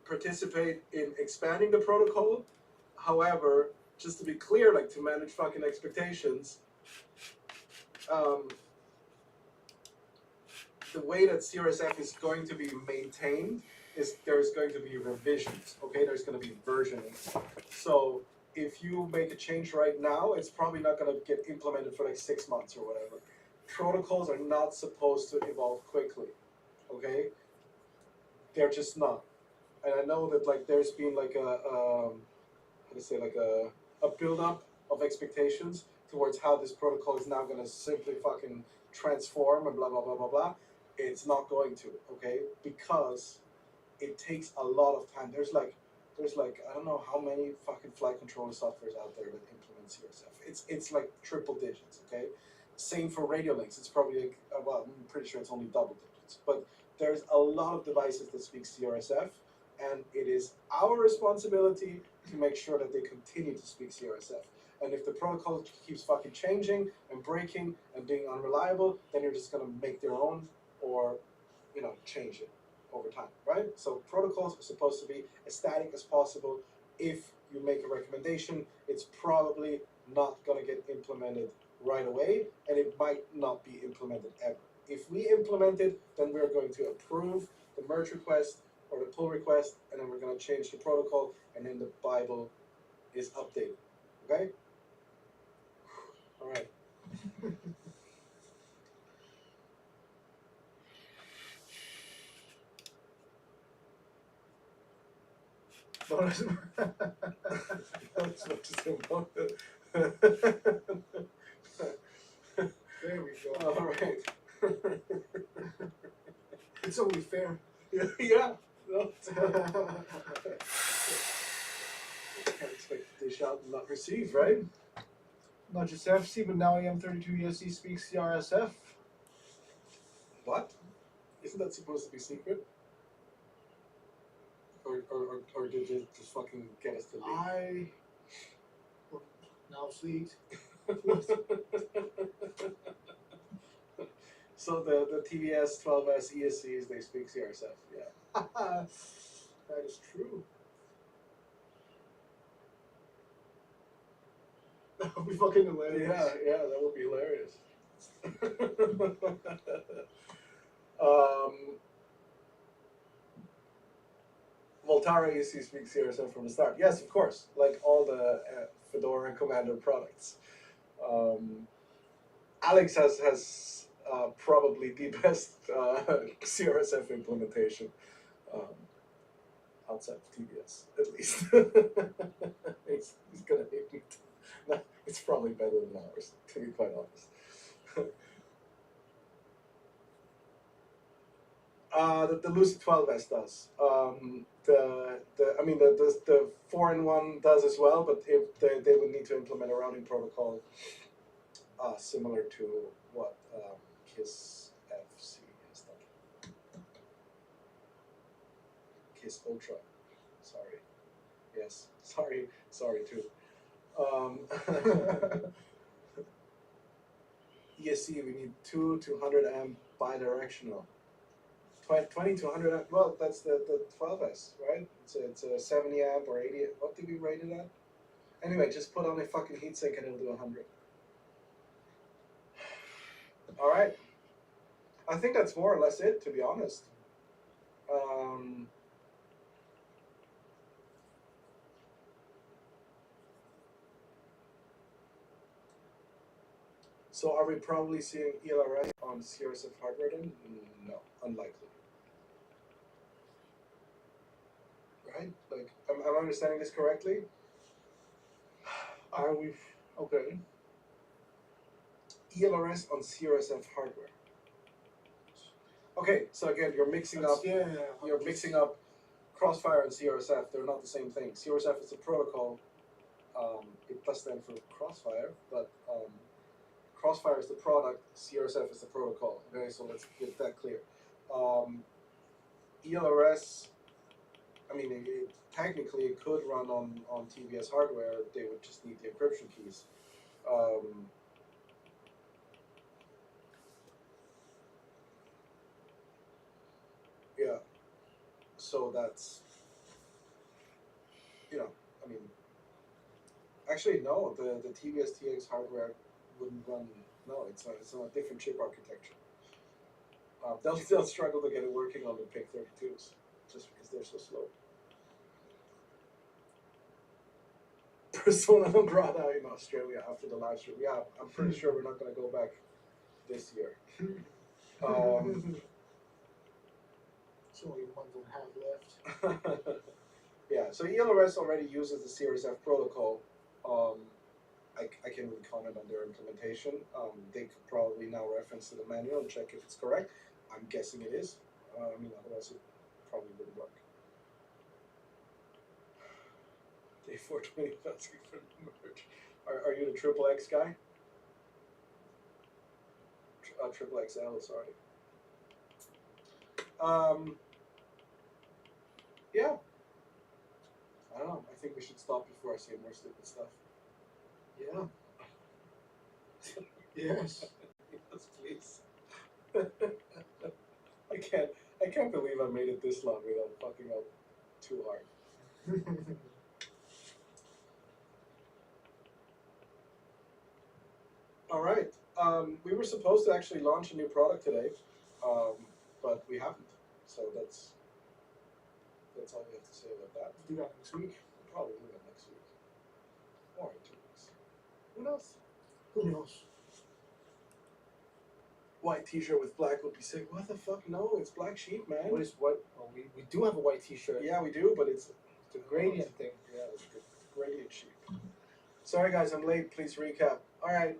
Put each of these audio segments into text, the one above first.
participate in expanding the protocol. However, just to be clear, like to manage fucking expectations, um, the way that CRSF is going to be maintained is there's going to be revisions. Okay, there's going to be versioning. So if you make a change right now, it's probably not going to get implemented for like 6 months or whatever. Protocols are not supposed to evolve quickly. Okay, they're just not. And I know that like there's been like how to say, like a build up of expectations towards how this protocol is now going to simply fucking transform and blah blah blah blah blah. It's not going to, okay, because it takes a lot of time. There's like I don't know how many fucking flight controller softwares out there that implement CRSF. It's like triple digits, okay. Same for radio links. It's probably like, well, I'm pretty sure it's only double digits, but there's a lot of devices that speak CRSF, and it is our responsibility to make sure that they continue to speak CRSF. And if the protocol keeps fucking changing and breaking and being unreliable, then you're just gonna make their own, or change it over time, right? So protocols are supposed to be as static as possible. If you make a recommendation, it's probably not gonna get implemented right away, and it might not be implemented ever. If we implement it, then we're going to approve the merge request or the pull request, and then we're going to change the protocol, and then the Bible is updated. Okay? All right. That's what to say about it. There we go. All right. It's only fair. Yeah. No, can't expect to dish out and not receive, right? Not just FC, but now AM32 ESC speaks CRSF. What? Isn't that supposed to be secret? Or did it just fucking get us to leak? Now leaked. So the TVS 12S ESCs, they speak CRSF, yeah. That is true. That would be fucking hilarious. Yeah, that would be hilarious. Voltara ESC speaks CRSF from the start. Yes, of course, like all the Fedora Commander products. Alex has probably the best CRSF implementation outside of TBS, at least. He's gonna hate me. No, it's probably better than ours, to be quite honest. The Lucid 12S does. The 4-in-1 does as well, but if they would need to implement a routing protocol similar to what KISS FC has done. KISS Ultra. Sorry. Yes. Sorry too. ESC, we need 2 200 amp bidirectional. 20 to 100 amp, well, that's the 12S, right? It's a 70 amp or 80, what did we rate it at? Anyway, just put on a fucking heatsink and it'll do 100. All right. I think that's more or less it, to be honest. So are we probably seeing ELRS on CRSF hardware then? No, unlikely. Right? Like, am I understanding this correctly? Are we? Okay. ELRS on CRSF hardware. Okay, so again, you're mixing up Crossfire and CRSF. They're not the same thing. CRSF is a protocol. It does stand for Crossfire, but Crossfire is the product. CRSF is the protocol. Okay, so let's get that clear. ELRS. I mean, technically, it could run on TVS hardware. They would just need the encryption keys. Yeah. So that's you know, I mean, actually no, the TVS TX hardware wouldn't run. No, it's on a different chip architecture. They'll struggle to get it working on the PIC 32s just because they're so slow. Persona non grata in Australia after the live stream. Yeah, I'm pretty sure we're not going to go back this year. It's only a month and a half left. Yeah, so ELRS already uses the Series F protocol. I can't really comment on their implementation. They could probably now reference to the manual and check if it's correct. I'm guessing it is. I mean, otherwise it probably wouldn't work. Day 420 asking for the merge. Are you the triple X guy? Triple XL, sorry. Yeah. I don't know. I think we should stop before I say more stupid stuff. Yeah. Yes. Yes, please. I can't believe I made it this long without fucking up too hard. All right. We were supposed to actually launch a new product today, but we haven't. So that's all we have to say about that. Do that next week. Probably do that next week. Or in 2 weeks. Who knows? Who knows? White t-shirt with black would be sick. What the fuck? No, it's Black Sheep, man. What is what? Oh, we do have a white T-shirt. Yeah, we do, but it's The gradient thing. yeah, it's the gradient sheep. Sorry guys, I'm late. Please recap. All right.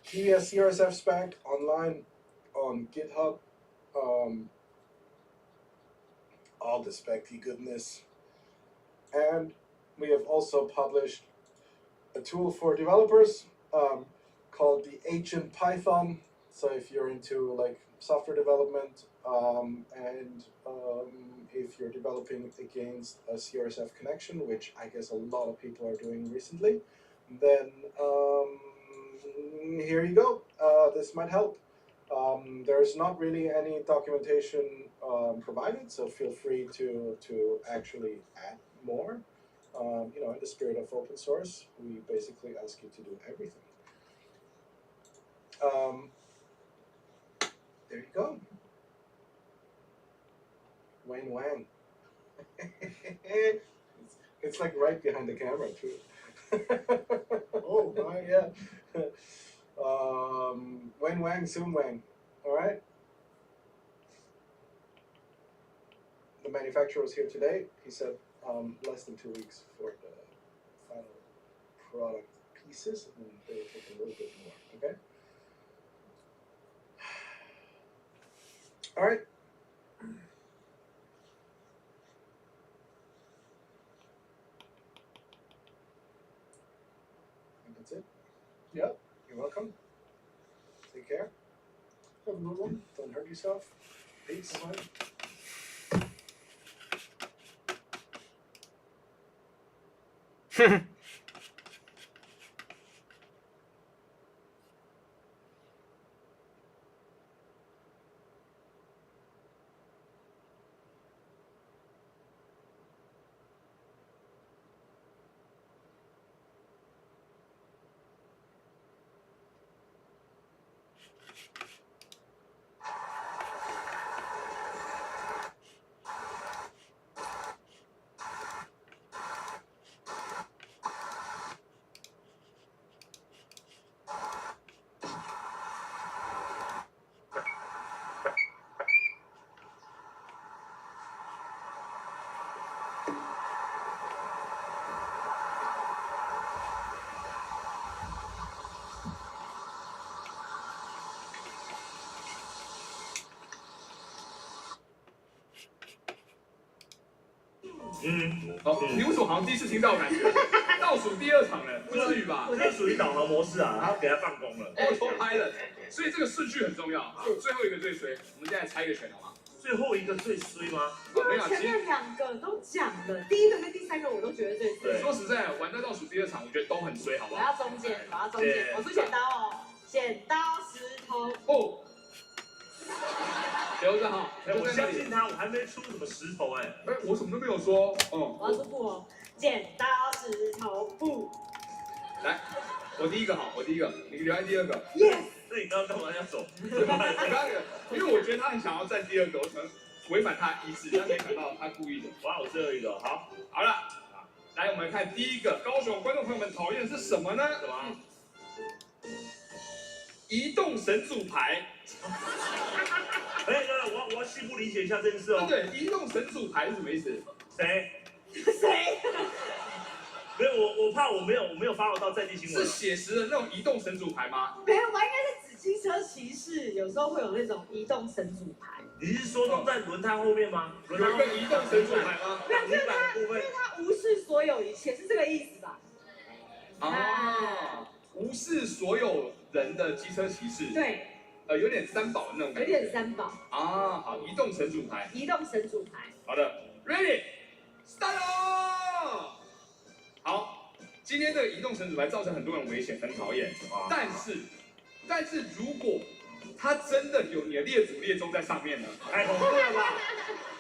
TVS CRSF spec online on GitHub. All the spec-y goodness. And we have also published a tool for developers called the Agent Python. So if you're into like software development and if you're developing against a CRSF connection, which I guess a lot of people are doing recently, then here you go. This might help. There's not really any documentation provided, so feel free to actually add more. You know, in the spirit of open source, we basically ask you to do everything. There you go. Wang Wang. It's like right behind the camera too. Oh my. Yeah. Wang Wang, Zoom Wang. All right. The manufacturer was here today. He said less than 2 weeks for the final product pieces, and they will take a little bit more. Okay. All right. And that's it. Yep. You're welcome. Take care. Have a good one. Don't hurt yourself. Peace. Bye.好，你为什么好像第一次听到感觉？倒数第2场了，不至于吧？这属于导航模式啊，然后给他放工了。Auto Pilot，所以这个顺序很重要。最后一个最衰，我们现在猜一个拳好吗？最后一个最衰吗？没有，前面2个都讲了，第1个跟第3个我都觉得最衰。说实在，玩到倒数第2场，我觉得都很衰，好不我好？要中间，我要中间，我出剪刀哦，剪刀石头布。留着哈。我相信他，我还没出什么石头哎。哎，我什么都没有说。我要出布哦，剪刀石头布。来，我第一个好，我第一个，你留在第二个。 Yes。那你刚刚干嘛要走？我刚刚因为我觉得他很想要占第二个，我可能违反他的意思，但没想到他故意的。哇，我最后一个，好，好了，来我们看第一个，高雄观众朋友们讨厌的是什么呢？什么？移动神主牌。哎，我要细部理解一下这件事哦。对，移动神主牌是什么意思？谁？谁？没有，我怕我没有发到在地新闻。是写实的那种移动神主牌吗？没有吧？应该是指机车骑士，有时候会有那种移动神主牌。你是说弄在轮胎后面吗？有一个移动神主牌吗？没有，就是它部分。他无视所有一切，是这个意思吧？啊，无视所有人的机车骑士。对。有点三宝的那种感觉。有点三宝。啊，好，移动神主牌。移动神主牌。好的 ，Ready，Start 哦。好，今天这个移动神主牌造成很多人危险，很讨厌。但是如果它真的有你的列祖列宗在上面呢？太恐怖了吧！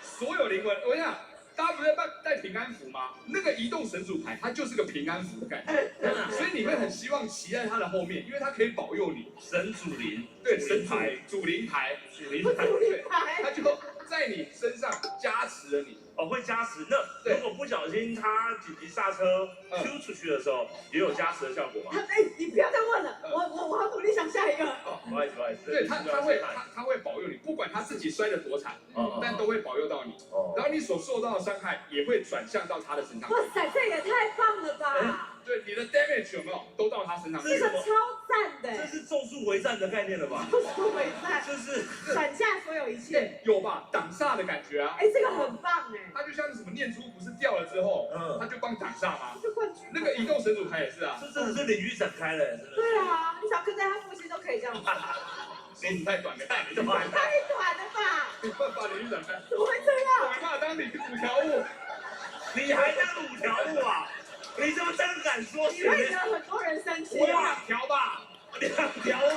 所有灵魂，我想大家不是带平安符吗？那个移动神主牌，它就是个平安符的感觉，所以你会很希望骑在它的后面，因为它可以保佑你。神主灵，对，神牌，主灵牌，对，它就在你身上加持了你。哦，会加持。那如果不小心他紧急刹车丢出去的时候，也有加持的效果吗？哎，你不要再问了，我好努力想下一个。哦，不好意思，不好意思。对，他会保佑你，不管他自己摔得多惨，但都会保佑到你。然后你所受到的伤害也会转向到他的身上。哇塞，这也太棒了吧！对，你的 damage 有没有都到他身上？这个超赞的。这是咒术回战的概念了吧？咒术回战，就是转嫁所有一切。有吧？挡煞的感觉啊！哎，这个很棒哎。它就像是什么念珠不是掉了之后，它就帮挡煞吗？就冠军。那个移动神主牌也是啊。这真的是领域展开了，真的。对啊，你只要跟在他附近都可以这样子。手指太短了，太短了吧？没办法，领域展开。怎么会这样？我没办法当你5条悟，你还当5条路啊？你怎么这样敢说？你会惹很多人生气。我有2条吧，2条路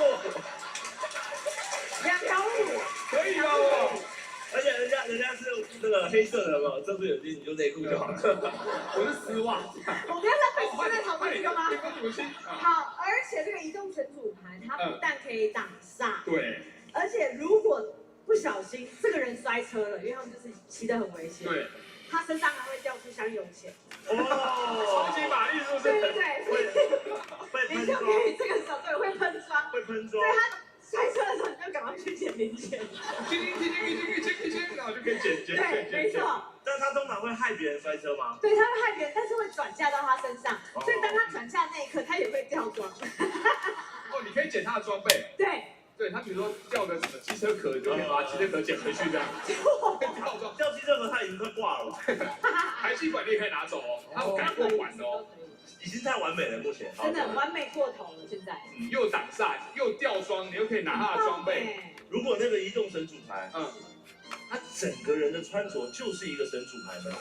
，2条路，可以吧我？而且人家是那个黑色的嘛，遮住眼睛你就内裤就好了。我是丝袜。我们要在粉丝在讨论这个吗？好，而且这个移动神主牌，它不但可以挡煞，对，而且如果不小心这个人摔车了，因为他们就是骑得很危险，对，他身上还会掉出香油钱。超级玛丽是不是？对对对，会你就可以这个时候对会喷霜，会喷霜。对他摔车的时候，你就赶快去捡零钱。然后就可以捡。对，没错。但他通常会害别人摔车吗？对，他会害别人，但是会转嫁到他身上，所以当他转嫁那一刻，他也会掉装。哦，你可以捡他的装备。对。对他，比如说掉个什么机车壳，就可以把机车壳捡回去这样。掉机车壳他已经快挂了。排气管你也可以拿走哦，他有改过管的哦。已经太完美了，目前。真的完美过头了，现在。又挡煞，又吊装，你又可以拿他的装备。如果那个移动神主牌，他整个人的穿着就是一个神主牌呢。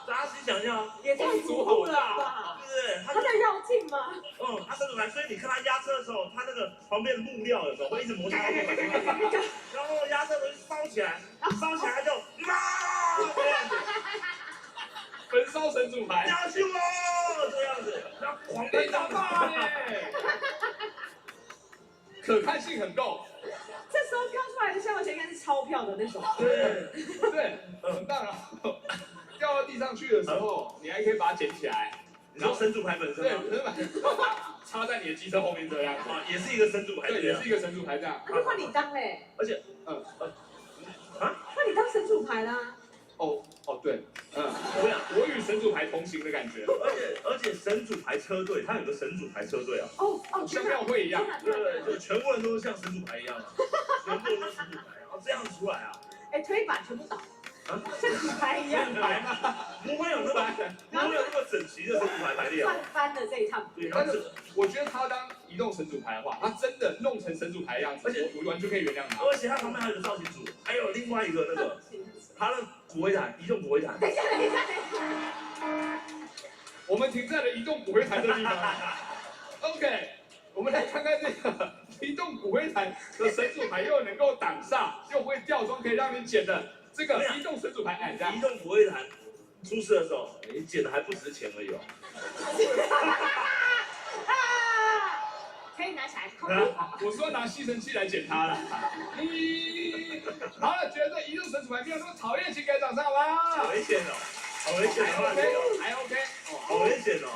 大家自己想一下，也太足够了吧？对不对？他在绕境吗？他神主牌，所以你看他压车的时候，他那个旁边的木料有时候会一直摩擦后面，然后压车的时候烧起来，烧起来就这样子。焚烧神主牌，加去哦，这样子，然后狂被打爆耶，可看性很够。这时候刚出来的香油钱应该是钞票的那种。对，很棒啊！掉到地上去的时候，你还可以把它捡起来。然后神主牌本身，对，神主牌插在你的机车后面这样，也是一个神主牌，对，也是一个神主牌这样。那换你当嘞，而且，换你当神主牌啦。对，我与神主牌同行的感觉。而且神主牌车队，它有个神主牌车队啊。像庙会一样，对，就全部人都是像神主牌一样啊，全部人都是神主牌，然后这样子出来啊。推板全部倒。像主牌一样，不会有那么整齐的神主牌排列。算翻了这一趟。对，但是我觉得他当移动神主牌的话，他真的弄成神主牌的样子，我完全可以原谅他。而且他旁边还有个造型组，还有另外一个那个他的骨灰坛，移动骨灰坛。等一下。我们停在了移动骨灰坛的地方。OK， 我们来看看这个移动骨灰坛的神主牌又能够挡煞，又会吊装，可以让你捡的这个移动神主牌，哎，这样移动骨灰坛出事的时候，你捡的还不值钱而已哦。可以拿起来。我说拿吸尘器来捡它了。好了，觉得移动神主牌没有那么讨厌，请给掌声好吗？好危险哦，好危险还的话 OK， 还 OK， 好危险哦。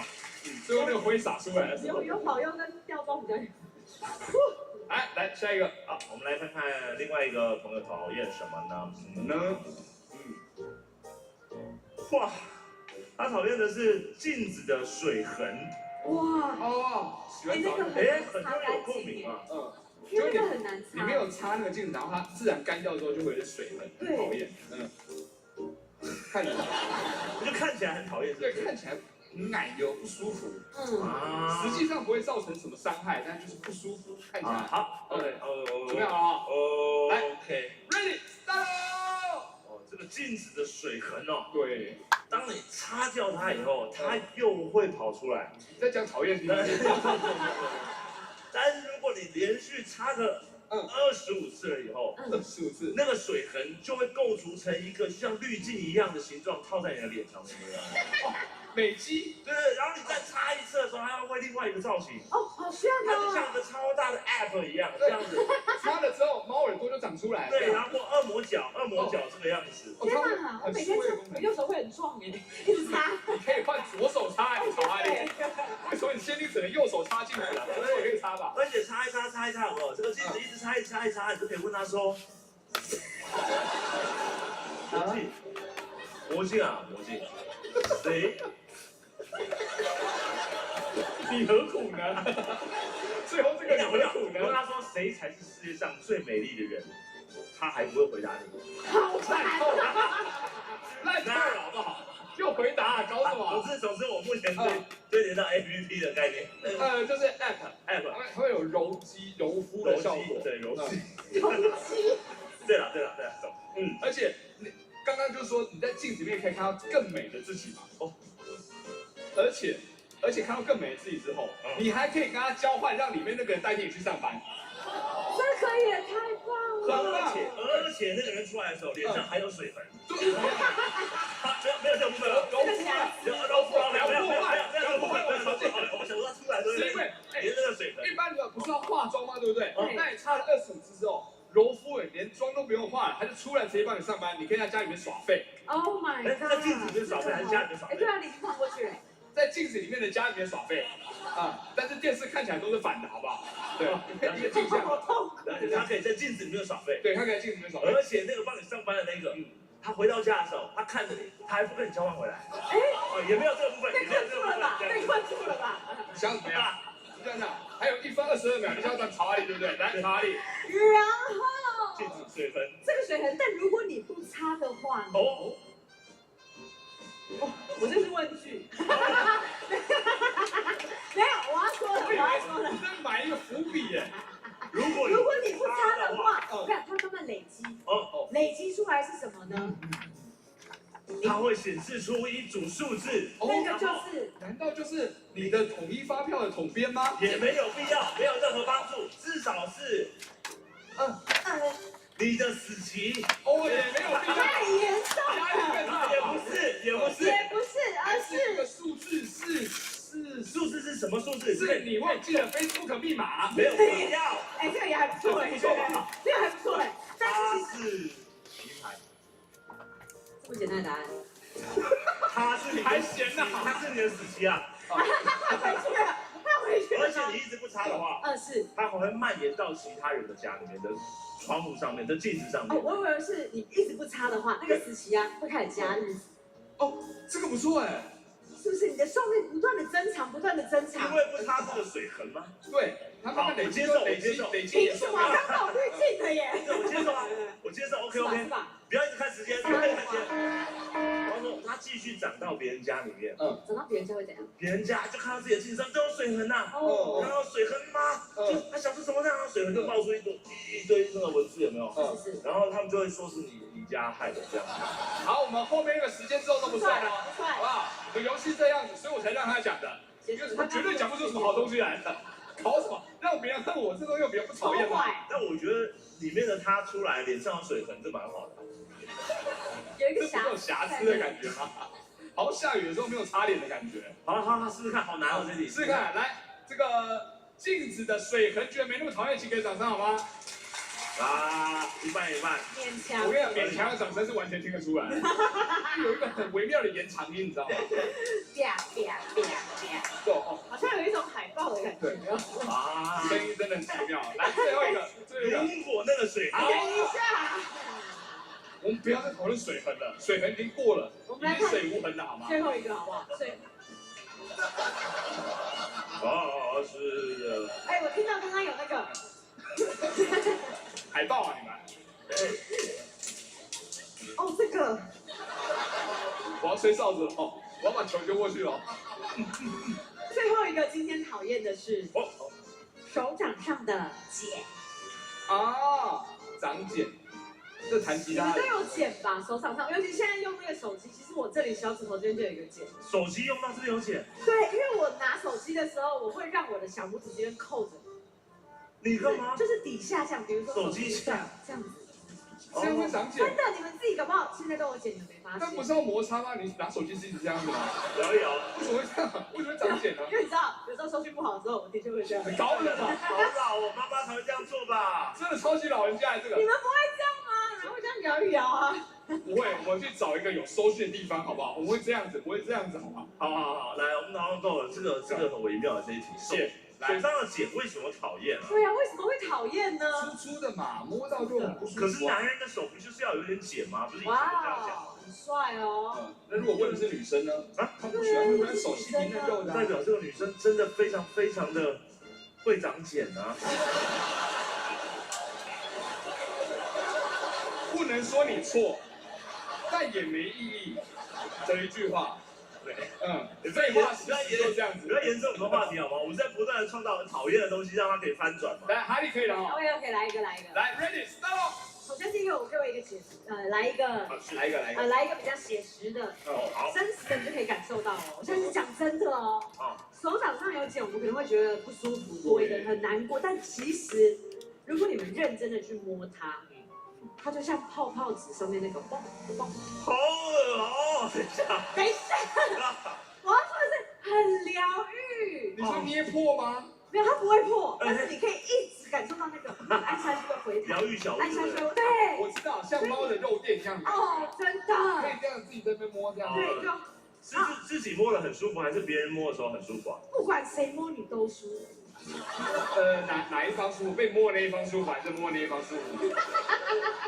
最后那个灰洒出来的时候。有保佑跟吊装比较。来下一个，好，我们来看看另外一个朋友讨厌什么呢？什么呢？哇，他讨厌的是镜子的水痕。哇，哦，喜欢找那个哎，很多人有共鸣啊。因为那个很难擦。你没有擦那个镜子，然后它自然干掉之后就会有水痕，很讨厌。看起来，就看起来很讨厌，对，看起来奶油不舒服。啊，实际上不会造成什么伤害，但就是不舒服，看起来。好 ，OK，怎么样啊？来 ，OK，Ready， start。哦，这个镜子的水痕哦，对，当你擦掉它以后，它又会跑出来。你在讲讨厌是不是？但是如果你连续擦个25次了以后25次，那个水痕就会构筑成一个像滤镜一样的形状，套在你的脸上面。美肌。对，然后你再擦一次的时候，它会另外一个造型。哦，好像它就像一个超大的 app 一样，这样子。擦了之后，猫耳朵就长出来。对，然后恶魔角这个样子。天哪，我每天我右手会很壮哎，一直擦。你可以换左手擦，你擦你。为什么你先天只能右手擦镜子了？左手可以擦吧？而且擦一擦，有没有？这个镜子一直擦，你就可以问他说：魔镜啊，谁？你何苦呢？最后这个你何苦我问呢？他说谁才是世界上最美丽的人，他还不会回答你。好烂透了，烂透了，好不好？又回答，搞什么？总之，我目前对连到 APP 的概念，就是 app，它会有柔肌、柔肤的效果，对，柔肌。柔肌。对了，懂。而且你刚刚就说你在镜子里面可以看到更美的自己嘛，而且看到更美的自己之后，你还可以跟他交换，让里面那个人代替你去上班。这可以，太棒了！而且那个人出来的时候，脸上还有水痕。没有这个部分柔肤，我想说他出来都是因为连那个水痕。一般的不是要化妆吗？对不对？那你擦了25次之后，柔肤连妆都不用化了，他就出来直接帮你上班，你可以在家里面耍废。 Oh my god！在镜子里面耍废还是家里面耍废？对啊，你放过去。在镜子里面的家里面耍废但是电视看起来都是反的，好不好？对，一个镜像。他可以在镜子里面耍废，对，他可以在镜子里面耍废。而且那个帮你上班的那个，他回到家的时候，他看着你，他还不跟你交换回来。也没有这个部分，被困住了吧？被困住了吧？你想怎么样？你这样讲，还有1分22秒，你想当查理对不对？来，查理。然后镜子水痕，这个水痕，但如果你不擦的话，我这是问句。没有，我要说了。你在埋一个伏笔耶。如果你不擦的话，看它慢慢累积。累积出来是什么呢？它会显示出一组数字。那个就是，难道就是你的统一发票的统编吗？也没有必要，没有任何帮助，至少是你的死期。也没有必要。太严重了。也不是，而是这个数字数字是什么数字？是你忘记了 Facebook 密码。没有必要。哎，这个也还不错哎，这个还不错哎。但它是名牌。这么简单的答案。它是你还闲呐？它是你的死期啊！他回去了。而且你一直不擦的话，是，它还会蔓延到其他人的家里面的窗户上面的镜子上面。我以为是你一直不擦的话，那个死期会开始加日。这个不错哎。是不是你的寿命不断的增长？因为不擦这个水痕吗？对，它慢慢累积，累积。凭什么刚好滤镜的耶？我接受 ，OK， 不要一直看时间，然后说他继续长到别人家里面，长到别人家会怎样？别人家就看到自己的镜上都有水痕呐，然后水痕吗？就他想说什么呢？水痕就冒出一堆那个文字，有没有？是。然后他们就会说是你家害的这样。好，我们后面那个时间之后都不算了，好不好？我们游戏这样子，所以我才让他讲的，因为他绝对讲不出什么好东西来的，搞什么？让别人恨我，这东西有比较不讨厌吗？但我觉得里面的他出来脸上有水痕，这蛮好的。有一个这不有瑕疵的感觉吗？好像下雨的时候没有擦脸的感觉。好，试试看，好难哦这题。试试看，来，这个镜子的水痕觉得没那么讨厌，请给掌声好吗？啊，一半一半。勉强。我跟你讲，勉强的掌声是完全听得出来，有一个很微妙的延长音，你知道吗？哦，好像有一种海报的感觉。啊，声音真的很奇妙。来，最后一个，如果那个水，等一下，我们不要再讨论水痕了，水痕已经过了，我们来已经水无痕了，好吗？最后一个好不好？是的。哎，我听到刚刚有那个海报啊，你们。哦，这个。我要吹哨子了哦，我要把球丢过去了。最后一个今天讨厌的是手掌上的茧。啊，长茧。这弹吉他。你们都有茧吧？手掌上，尤其现在用那个手机，其实我这里小指头这边就有一个茧。手机用到这边有茧？对，因为我拿手机的时候，我会让我的小拇指这边扣着。你干嘛？就是底下这样，比如说手机下这样子。这样会长茧？真的，你们自己搞不好现在都有茧，你们没发现？但不是要摩擦吗？你拿手机是一直这样子吗？摇一摇。为什么会这样？为什么会长茧呢？因为你知道，有时候收讯不好的时候，我的确会这样。很高冷吧？好老，我妈妈才会这样做吧？真的超级老人家这个。你们不会这样吗？然后这样摇一摇啊？不会，我们去找一个有收讯的地方，好不好？我们会这样子，不会这样子，好吗？好，来，我们讨论够了，这个很微妙的这一题。手上的茧为什么讨厌啊？对啊，为什么会讨厌呢？粗粗的嘛，摸到就很不舒服。可是男人的手不就是要有点茧吗？不是以前都这样讲吗？很帅哦。那如果问的是女生呢？啊，她不喜欢女生手细皮嫩肉的。代表这个女生真的非常非常的会长茧啊。不能说你错，但也没意义的一句话。对，废话实际就这样子。不要延伸我们的话题好吗？我们在不断的创造很讨厌的东西，让它可以翻转嘛。来，哈利可以了哦。OK，来一个。来 ，Ready start。首先第一个，我给我一个写实，来一个比较写实的，好，真实的你就可以感受到哦。我现在是讲真的哦。手掌上有茧，我们可能会觉得不舒服，多一点很难过，但其实如果你们认真的去摸它，它就像泡泡纸上面那个嘣嘣。好恶哦！等一下，我要说的是很疗愈。你说捏破吗？没有，它不会破，但是你可以一直感受到那个按下去的回弹，疗愈小屋，按下去，对，我知道，像猫的肉垫一样。哦，真的，可以这样自己在那边摸这样。对，是自己摸的很舒服，还是别人摸的时候很舒服啊？不管谁摸你都舒服。哪一方舒服？被摸的那一方舒服，还是摸的那一方舒服？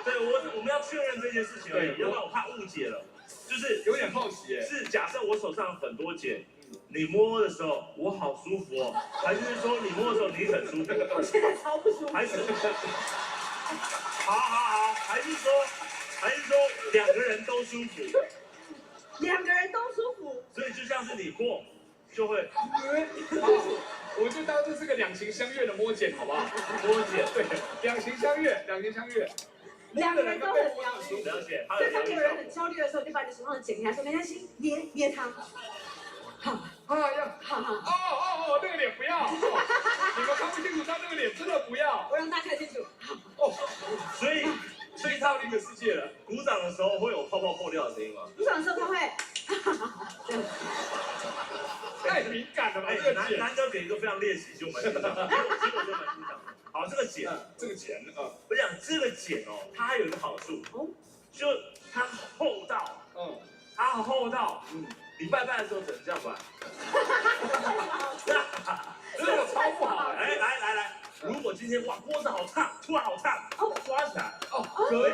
对，我们要确认这件事情而已，要不然我怕误解了。就是有点好奇耶。是假设我手上很多茧，你摸的时候我好舒服哦，还是说你摸的时候你很舒服？我现在超不舒服。还是好，还是说两个人都舒服？两个人都舒服。所以就像是你摸就会，我就当这是个两情相悦的摸茧，好不好？摸茧，对，两情相悦。两个人都很疗愈。了解。所以当有人很焦虑的时候，就把你手上的茧给他说没关系，捏它。好，那个脸不要，你们看不清楚他那个脸，真的不要。我让大家看清楚。所以到另一个世界了。鼓掌的时候会有泡泡破掉的声音吗？鼓掌的时候他会，这样。太敏感了吧？这个茧。难得给一个非常猎奇，其实我蛮欣赏的，其实我就蛮欣赏的。好，这个茧，我讲这个茧哦，它还有一个好处，就它厚到，你拜拜的时候只能这样拜。这个超不好。来，如果今天哇锅子好烫，突然好烫，抓起来，可以，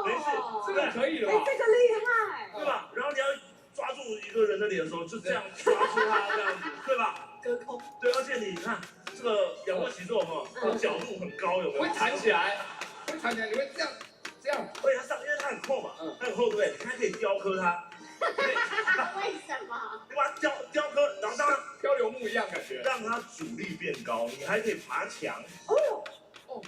没事，这个可以了吧？这个厉害，对吧？然后你要抓住一个人的脸的时候，就这样抓住他这样子，对吧？隔空。对，而且你看这个仰卧起坐有没有？角度很高，有没有？会弹起来，你会这样。而且它上，因为它很厚嘛，它很厚，对不对？你还可以雕刻它。为什么？你把它雕刻，然后让它漂流木一样感觉，让它阻力变高，你还可以爬墙。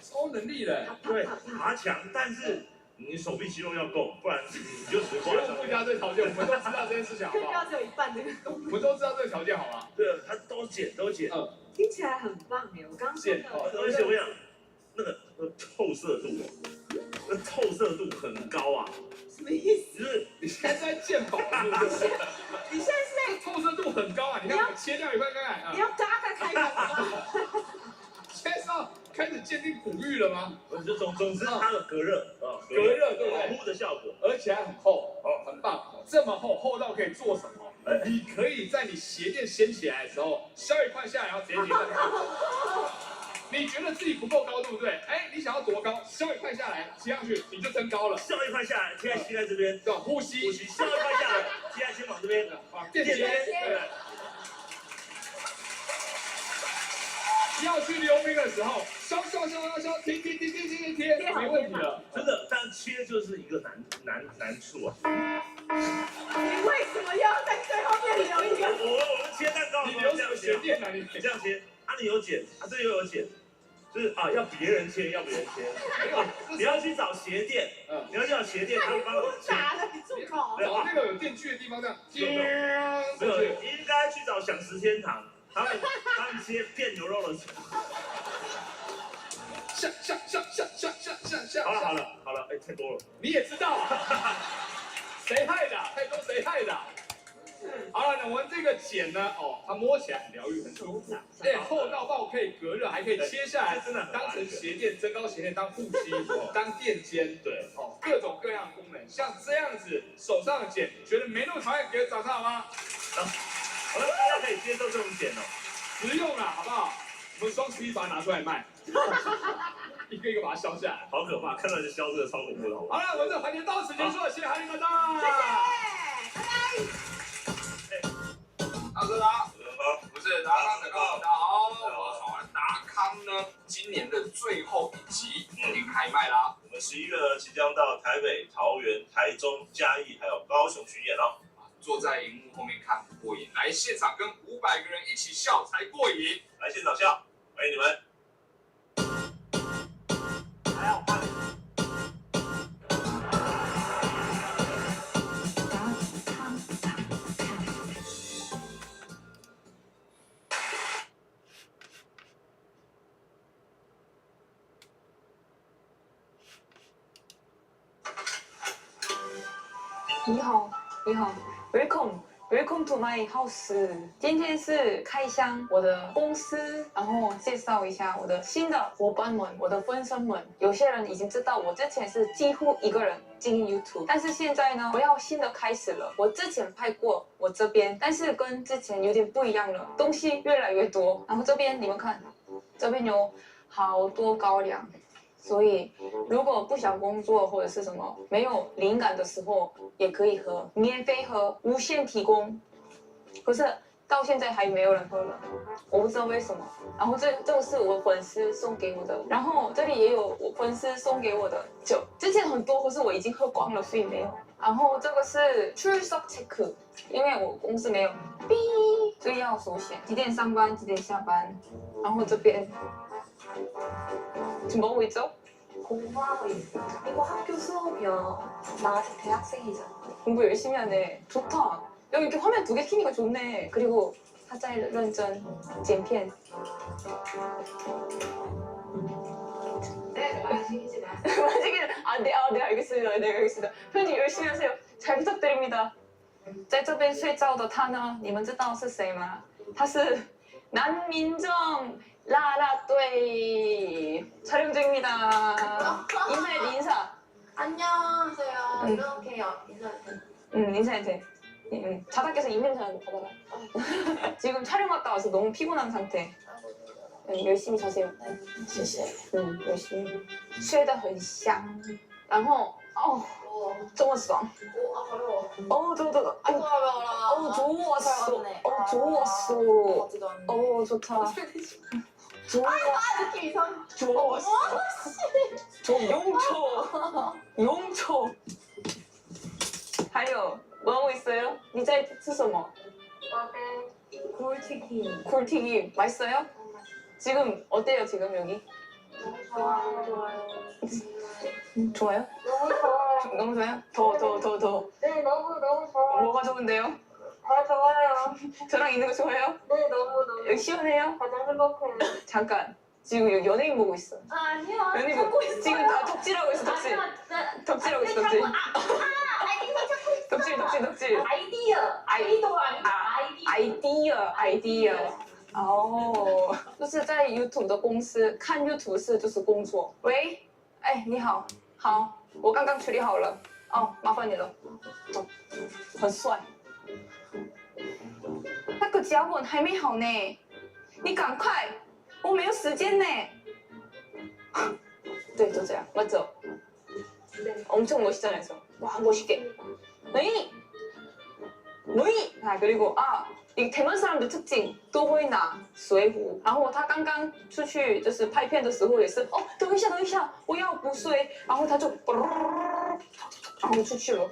超能力的。对，爬墙，但是你手臂肌肉要够，不然你就只是挂不用附加这个条件，我们都知道这件事情，好不好？只有一半的。我们都知道这个条件，好吗？对，它都减。听起来很棒耶！我刚刚真的，而且我想，那个透射度，那透射度很高啊。什么意思？就是你现在是在鉴宝是不是？你现在是在透射度很高啊！你看我切掉一块看看啊你。要嘎个开口吗？现在是要开始鉴定璞玉了吗？总之它的隔热啊，隔热对不对？保护的效果，而且还很厚哦，很棒，这么厚，厚到可以做什么？你可以在你鞋垫掀起来的时候削一块下来，然后直接叠在上面。你觉得自己不够高，对不对？哎，你想要多高，削一块下来贴上去，你就增高了。削一块下来贴在膝盖这边，对吧？呼吸，削一块下来贴在肩膀这边，啊，垫肩，对。要去溜冰的时候，削，贴，没问题了。真的，但切就是一个难处啊。你为什么要在最后面留一个？我们切蛋糕的你时候留什么鞋垫啊？你这样切，啊你有剪，啊这又有剪，就是啊要别人切，要别人切，没有，你要去找鞋垫，你要去找鞋垫，他们帮你切。打的，你住口！找那个有电锯的地方，这样，没有，应该去找享食天堂，他们切片牛肉的时候。下。好了，哎，太多了。你也知道啊，谁害的？太多谁害的？好了，我们这个剪呢，哦，它摸起来很疗愈，很舒服，哎，厚到爆，可以隔热，还可以切下来，真的当成鞋垫，增高鞋垫当护膝，当垫肩，对，哦，各种各样的功能，像这样子手上的剪，觉得没那么讨厌，给个掌声好吗？好了，大家可以接受这种剪哦，实用啦，好不好？我们双11把它拿出来卖，一个一个把它削下来，好可怕，看到就削，这个超恐怖的。好了，我们这环节到此结束了，谢谢哈利大大，谢谢，拜拜。大哥好，不是大家好，我闯完达康呢，今年的最后一集已经开卖啦。我们11月呢即将到台北、桃园、台中、嘉义还有高雄巡演哦。坐在荧幕后面看不过瘾，来现场跟500个人一起笑才过瘾。来现场笑，欢迎你们。还好看。你好，Welcome to my house。今天是开箱我的公司，然后介绍一下我的新的伙伴们，我的分身们。有些人已经知道，我之前是几乎一个人经营 YouTube， 但是现在呢，我要新的开始了。我之前拍过我这边，但是跟之前有点不一样了，东西越来越多。然后这边你们看，这边有好多高粱。所以，如果不想工作或者是什么没有灵感的时候，也可以喝，免费喝，无限提供。可是到现在还没有人喝了，我不知道为什么。然后这个是我粉丝送给我的，然后这里也有我粉丝送给我的酒，之前很多，可是我已经喝光了，所以没有。然后这个是출석 체크，因为我公司没有，所以要手写几点上班，几点下班。然后这边。 지금 뭐 하고 있죠? 공부하고 있어. 이거 학교 수업이야. 나 아직 대학생이잖아. 공부 열심히 하네. 좋다. 여기 이렇게 화면 2개 켜니까 좋네. 그리고 사자의 런전 젠피엔. 네, 말 시키지 마. 만지기는 네 알겠습니다. 네 알겠습니다. 편집 열심히 하세요. 잘 부탁드립니다. 在这边睡觉的他呢，你们知道是谁吗？他是난민정 라라队 촬영 중입니다. 인사해 인사. 안녕하세요. 이렇게 인사해도 돼? 인사해도 돼. 자다께서 입냄새 나는 거 받아라. 지금 촬영 갔다 와서 너무 피곤한 상태. 열심히 자세요. 谢谢. 열심히. 睡得很香. 然后这么爽. 더러워. 좋아. 아이고. 좋았어. 좋았어. 좋다. 좋아. 느낌 이상해. 좋았어. 용초. 还有 뭐 하고 있어요? 你在吃什么? 굴튀김. 굴튀김 맛있어요? 지금 어때요 지금 여기? 너무 좋아요. 좋아요? 너무 좋아요. 너무 좋아요? 더. 네, 너무 좋아요. 뭐가 좋은데요? 아 좋아요. 저랑 있는 거 좋아해요? 네 너무. 여기 시원해요? 가장 행복해요. 잠깐. 지금 여기 연예인 보고 있어. 아 아니요. 연예인 찾고 보고 있어요. 지금 다 덕질하고 있어, 덕질. 덕질하고 있어, 덕질. 이거 찾고 있어. 덕질. 아이디어. 아이돌 아니고 idea。哦，就是在 YouTube 的公司看 YouTube 就是工作。喂，哎，你好，好，我刚刚处理好了。哦，麻烦你了。哦，很帅。那个脚本还没好呢，你赶快，我没有时间呢。对，就这样，맞죠？ 엄청 멋있잖아요, 저. 와, 멋있게. 너희! 아, 그리고, 이 대만 사람들 특징, 都会拿水壶。然后他刚刚出去就是拍片的时候也是，等一下，我要补水。然后他就，然后出去了。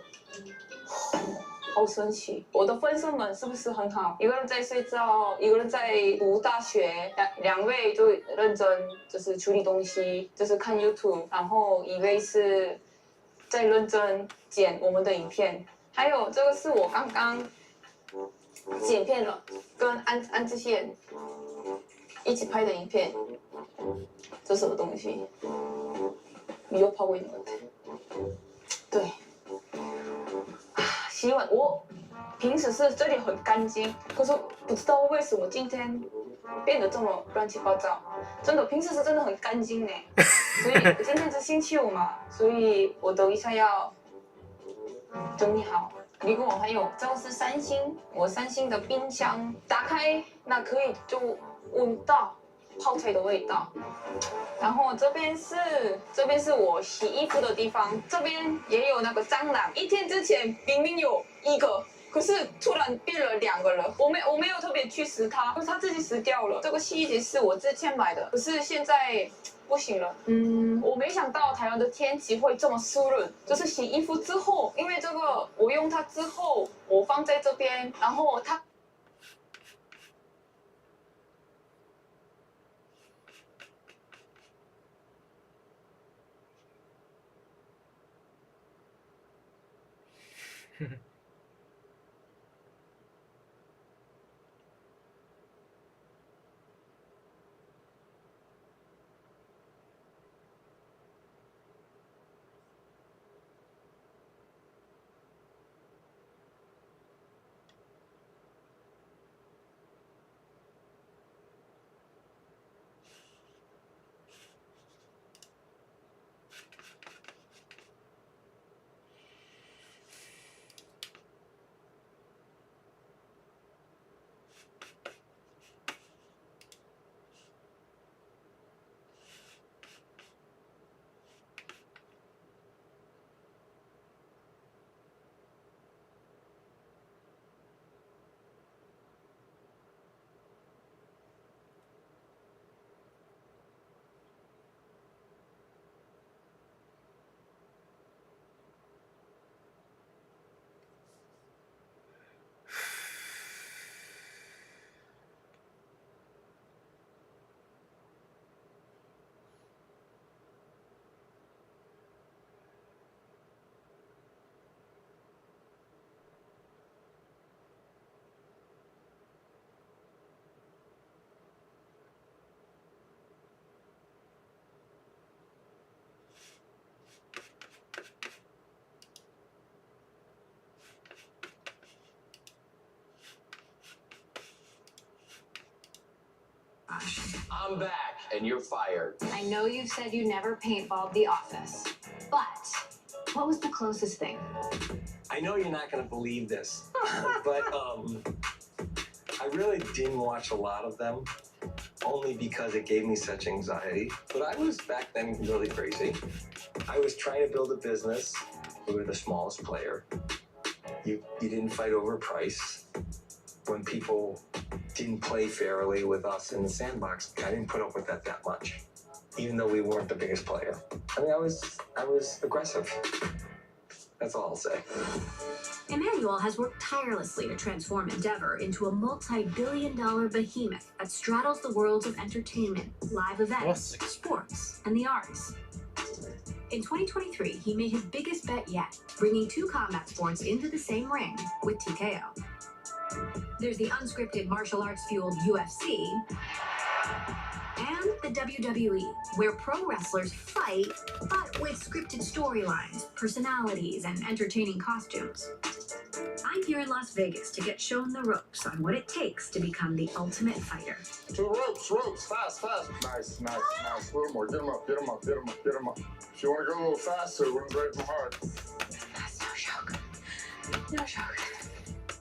好神奇！我的分身们是不是很好？一个人在睡觉，一个人在读大学，两位就认真，就是处理东西，就是看 YouTube， 然后一位是在认真剪我们的影片，还有这个是我刚刚剪片了，跟安之宪一起拍的影片，这是什么东西？你又抛过影了？对。洗碗，我平时是这里很干净，可是不知道为什么今天变得这么乱七八糟。真的，平时是真的很干净呢。所以今天是星期五嘛，所以我等一下要整理好。如果还有，这个是三星，我三星的冰箱打开，那可以就闻到泡菜的味道。然后这边是我洗衣服的地方，这边也有那个蟑螂。一天之前明明有一个，可是突然变了2个了。我没有特别去死它，可是它自己死掉了。这个洗衣机是我之前买的，可是现在不行了。我没想到台湾的天气会这么湿润。就是洗衣服之后，因为这个我用它之后，我放在这边，然后它。I'm back, and you're fired. I know you said you never paintballed The Office, but what was the closest thing? I know you're not going to believe this, but I really didn't watch a lot of them, only because it gave me such anxiety. But I was back then really crazy. I was trying to build a business. We were the smallest player. You didn't fight over price. When people didn't play fairly with us in the sandbox, I didn't put up with that much, even though we weren't the biggest player. I mean, I was aggressive. That's all I'll say. Emmanuel has worked tirelessly to transform Endeavor into a multi-billion-dollar behemoth that straddles the worlds of entertainment, live events, sports, and the arts. In 2023, he made his biggest bet yet, bringing 2 combat sports into the same ring with TKO. There's the unscripted martial arts fueled UFC and the WWE, where pro wrestlers fight, but with scripted storylines, personalities, and entertaining costumes. I'm here in Las Vegas to get shown the ropes on what it takes to become the ultimate fighter. Two ropes, fast. Nice. A little more, get him up. If you want to go a little faster, wouldn't break my heart. That's no joke.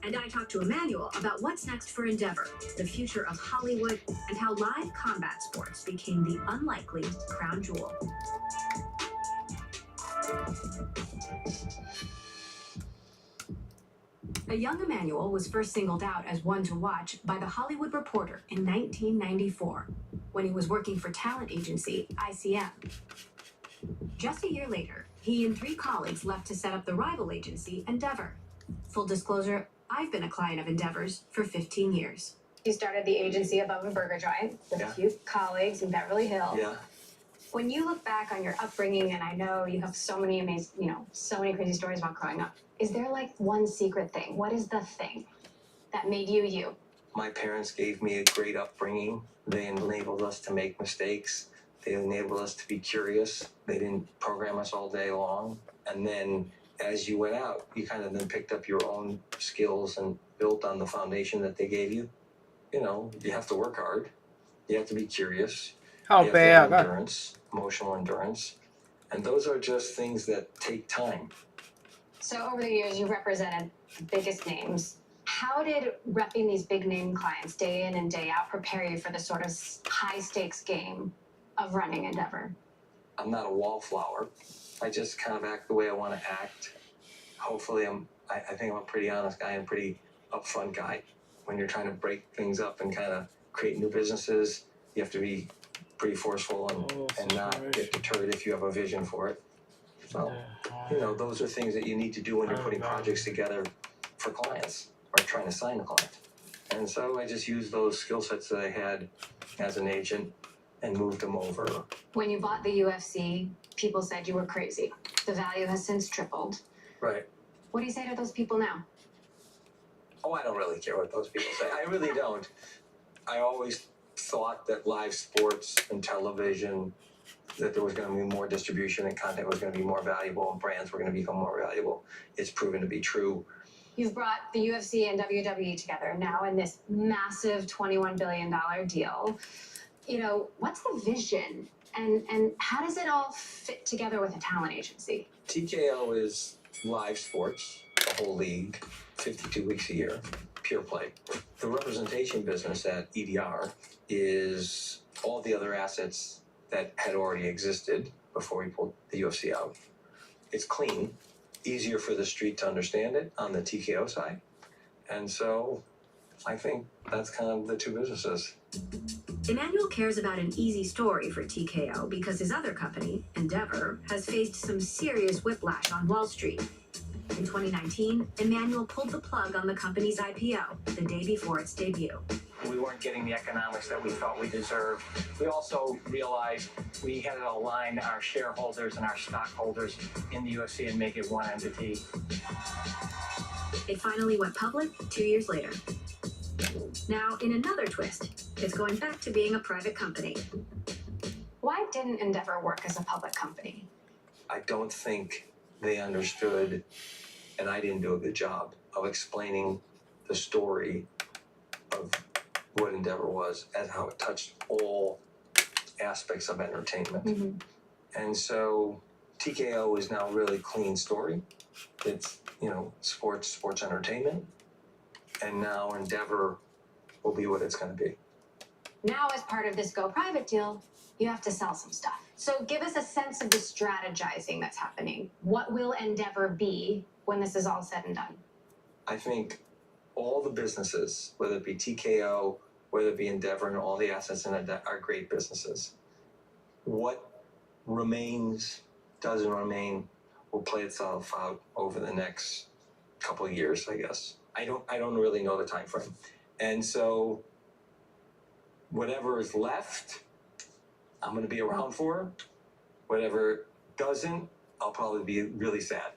And I talked to Emmanuel about what's next for Endeavor, the future of Hollywood, and how live combat sports became the unlikely crown jewel. A young Emmanuel was first singled out as one to watch by The Hollywood Reporter in 1994, when he was working for talent agency ICM. Just a year later, he and 3 colleagues left to set up the rival agency, Endeavor. Full disclosure, I've been a client of Endeavor's for 15 years. You started the agency above a burger joint with a few colleagues in Beverly Hills. Yeah. When you look back on your upbringing, and I know you have so many amazing, so many crazy stories about growing up, is there like one secret thing? What is the thing that made you you? My parents gave me a great upbringing. They enabled us to make mistakes. They enabled us to be curious. They didn't program us all day long. And then as you went out, you kind of then picked up your own skills and built on the foundation that they gave you. You have to work hard. You have to be curious. 靠 You have 背 to 啊 have 干 endurance, emotional endurance. And those are just things that take time. So over the years, you represented the biggest names. How did repping these big name clients day in and day out prepare you for the sort of high stakes game of running Endeavor? I'm not a wallflower. I just kind of act the way I want to act. Hopefully, I think I'm a pretty honest guy and pretty upfront guy. When you're trying to break things up and kind of create new businesses, you have to be pretty forceful and not get deterred if you have a vision for it. So, those are things that you need to do when you're putting projects together for clients or trying to sign a client. And so I just used those skill sets that I had as an agent and moved them over. When you bought the UFC, people said you were crazy. The value has since tripled. Right. What do you say to those people now? Oh, I don't really care what those people say. I really don't. I always thought that live sports and television, that there was going to be more distribution and content was going to be more valuable and brands were going to become more valuable. It's proven to be true. You've brought the UFC and WWE together now in this massive $21 billion deal. What's the vision and how does it all fit together with a talent agency? TKO is live sports, the whole league, 52 weeks a year, pure play. The representation business at EDR is all the other assets that had already existed before we pulled the UFC out. It's clean, easier for the street to understand it on the TKO side. And so I think that's kind of the two businesses. Emmanuel cares about an easy story for TKO because his other company, Endeavor, has faced some serious whiplash on Wall Street. In 2019, Emmanuel pulled the plug on the company's IPO the day before its debut. We weren't getting the economics that we felt we deserved. We also realized we had to align our shareholders and our stockholders in the UFC and make it one entity. It finally went public 2 years later. Now, in another twist, it's going back to being a private company. Why didn't Endeavor work as a public company? I don't think they understood, and I didn't do a good job of explaining the story of what Endeavor was and how it touched all aspects of entertainment. Mm-hmm. And so TKO is now a really clean story. It's, sports entertainment. And now Endeavor will be what it's going to be. Now, as part of this go private deal, you have to sell some stuff. So give us a sense of the strategizing that's happening. What will Endeavor be when this is all said and done? I think all the businesses, whether it be TKO, whether it be Endeavor, and all the assets in it are great businesses. What remains, doesn't remain, will play itself out over the next couple of years, I guess. I don't really know the time frame. And so whatever is left, I'm going to be around for. Whatever doesn't, I'll probably be really sad.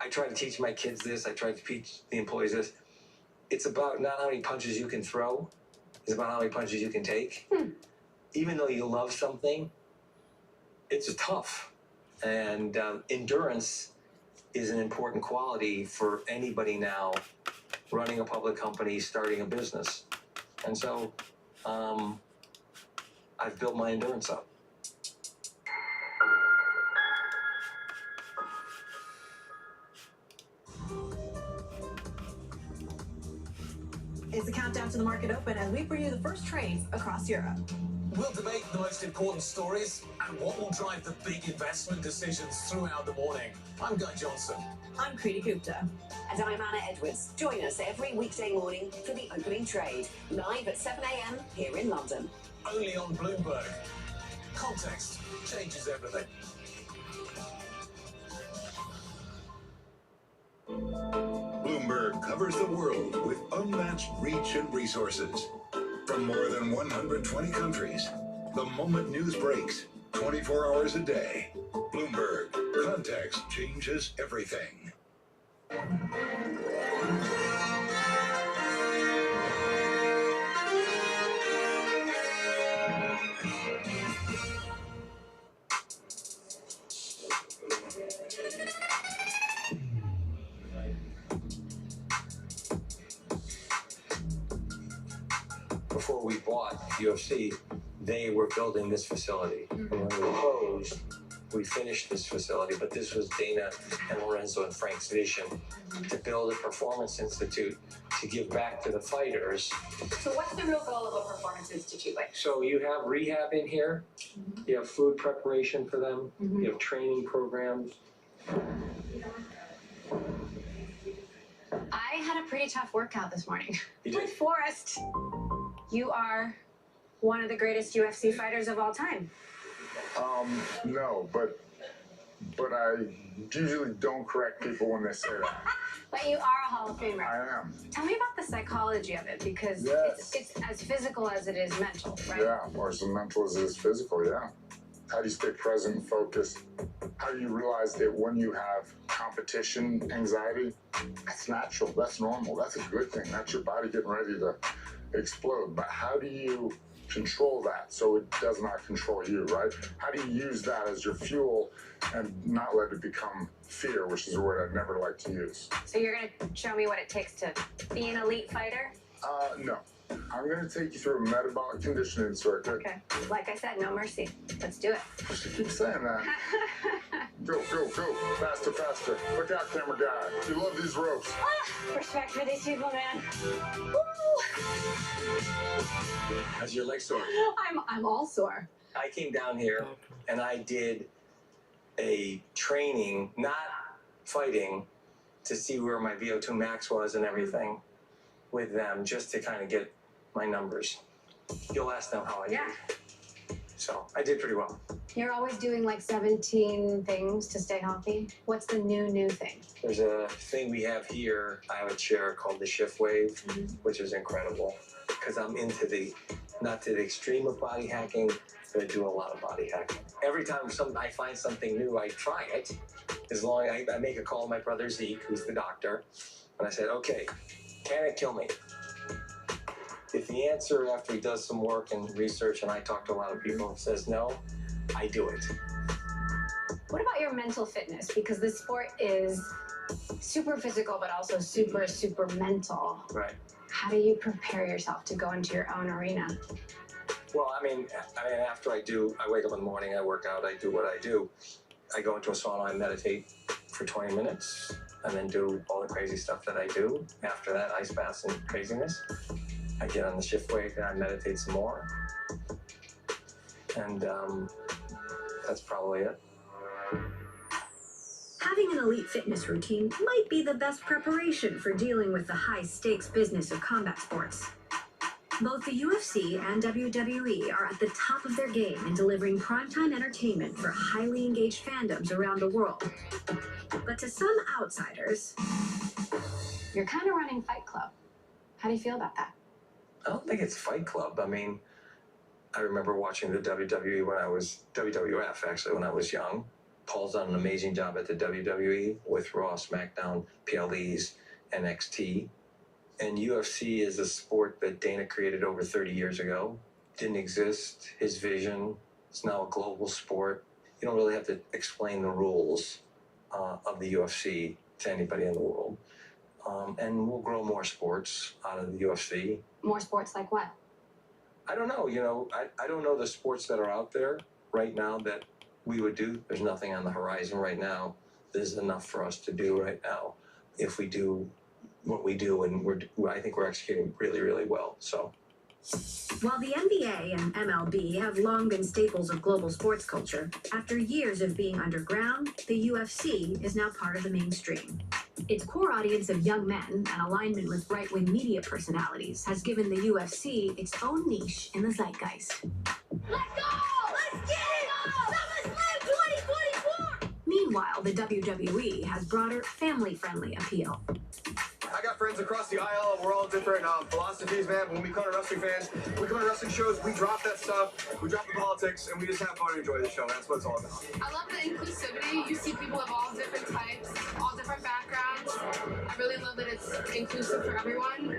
I try to teach my kids this. I try to teach the employees this. it's about not how many punches you can throw, it's about how many punches you can take. Even though you love something, it's tough. And endurance is an important quality for anybody now running a public company, starting a business. And so I've built my endurance up. It's the countdown to the market open as we bring you the first trades across Europe. We'll debate the most important stories and what will drive the big investment decisions throughout the morning. I'm Guy Johnson. I'm Kriti Gupta. And I'm Anna Edwards. Join us every weekday morning for the opening trade, live at 7 a.m. here in London. Only on Bloomberg. Context changes everything. Bloomberg covers the world with unmatched reach and resources. From more than 120 countries, the moment news breaks, 24 hours a day. Bloomberg, context changes everything. Before we bought UFC, they were building this facility. And when we closed, we finished this facility, but this was Dana and Lorenzo and Frank's vision to build a performance institute to give back to the fighters. So what's the real goal of a performance institute? Like, So you have rehab in here, you have food preparation for them, you have training programs. I had a pretty tough workout this morning. You did? With Forrest. You are one of the greatest UFC fighters of all time. No, but I usually don't correct people when they say that. But you are a Hall of Famer. I am. Tell me about the psychology of it, because Yes. it's as physical as it is mental, right? Yeah, or as mental as it is physical, yeah. How do you stay present and focused? How do you realize that when you have competition anxiety, that's natural, that's normal, that's a good thing. That's your body getting ready to explode. But how do you control that so it does not control you, right? How do you use that as your fuel and not let it become fear, which is a word I'd never like to use? So you're going to show me what it takes to be an elite fighter? No. I'm going to take you through a metabolic conditioning circuit. Okay. Like I said, no mercy. Let's do it. She keeps saying that. Go, go, go. Faster, faster. Look out, camera guy. You love these ropes. Respect for these people, man. How's your leg sore? I'm all sore. I came down here and I did a training, not fighting, to see where my VO2 max was and everything with them, just to kind of get my numbers. You'll ask them how I did. So I did pretty well. You're always doing like 17 things to stay healthy. What's the new thing? There's a thing we have here. I have a chair called the Shift Wave, which is incredible because I'm into not to the extreme of body hacking, but I do a lot of body hacking. Every time I find something new, I try it. As long as I make a call to my brother Zeke, who's the doctor, and I said, okay, can it kill me? If the answer after he does some work and research, and I talk to a lot of people, says no, I do it. What about your mental fitness? Because this sport is super physical, but also super, super mental. Right. How do you prepare yourself to go into your own arena? Well, I mean, after I wake up in the morning, I work out, I do what I do. I go into a sauna, I meditate for 20 minutes, and then do all the crazy stuff that I do. After that, ice baths and craziness. I get on the Shift Wave and I meditate some more. And that's probably it. Having an elite fitness routine might be the best preparation for dealing with the high-stakes business of combat sports. Both the UFC and WWE are at the top of their game in delivering primetime entertainment for highly engaged fandoms around the world. But to some outsiders, you're kind of running Fight Club. How do you feel about that? I don't think it's Fight Club. I mean, I remember watching the WWE WWF actually, when I was young. Paul's done an amazing job at the WWE with Raw, SmackDown, PLEs, NXT. And UFC is a sport that Dana created over 30 years ago. Didn't exist. His vision. It's now a global sport. You don't really have to explain the rules of the UFC to anybody in the world. And we'll grow more sports out of the UFC. More sports like what? I don't know. I don't know the sports that are out there right now that we would do. There's nothing on the horizon right now. There's enough for us to do right now if we do what we do, and I think we're executing really, really well. So. While the NBA and MLB have long been staples of global sports culture, after years of being underground, the UFC is now part of the mainstream. Its core audience of young men and alignment with right-wing media personalities has given the UFC its own niche in the zeitgeist. Let's go! Let's get it! SummerSlam 2024! Meanwhile, the WWE has broader family-friendly appeal. I got friends across the aisle. We're all different philosophies, man. When we come to wrestling fans, we come to wrestling shows, we drop that stuff, we drop the politics, and we just have fun and enjoy the show. That's what it's all about. I love the inclusivity. You see people of all different types, all different backgrounds. I really love that it's inclusive for everyone,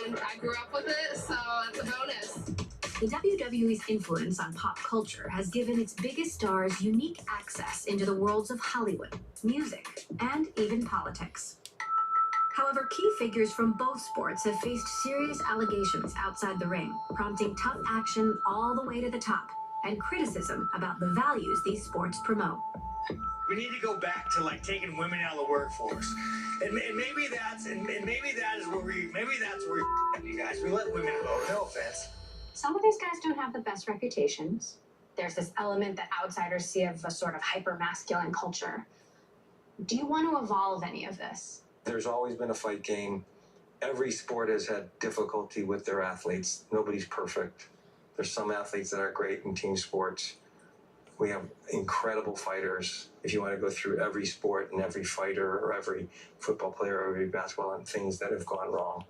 and I grew up with it, so it's a bonus. The WWE's influence on pop culture has given its biggest stars unique access into the worlds of Hollywood, music, and even politics. However, key figures from both sports have faced serious allegations outside the ring, prompting tough action all the way to the top, and criticism about the values these sports promote. We need to go back to like taking women out of the workforce, and maybe that's where we you guys. We let women vote. No offense. Some of these guys don't have the best reputations. There's this element that outsiders see of a sort of hyper-masculine culture. Do you want to evolve any of this? There's always been a fight game. Every sport has had difficulty with their athletes. Nobody's perfect. There's some athletes that are great in team sports. We have incredible fighters. If you want to go through every sport and every fighter or every football player or every basketball and things that have gone wrong,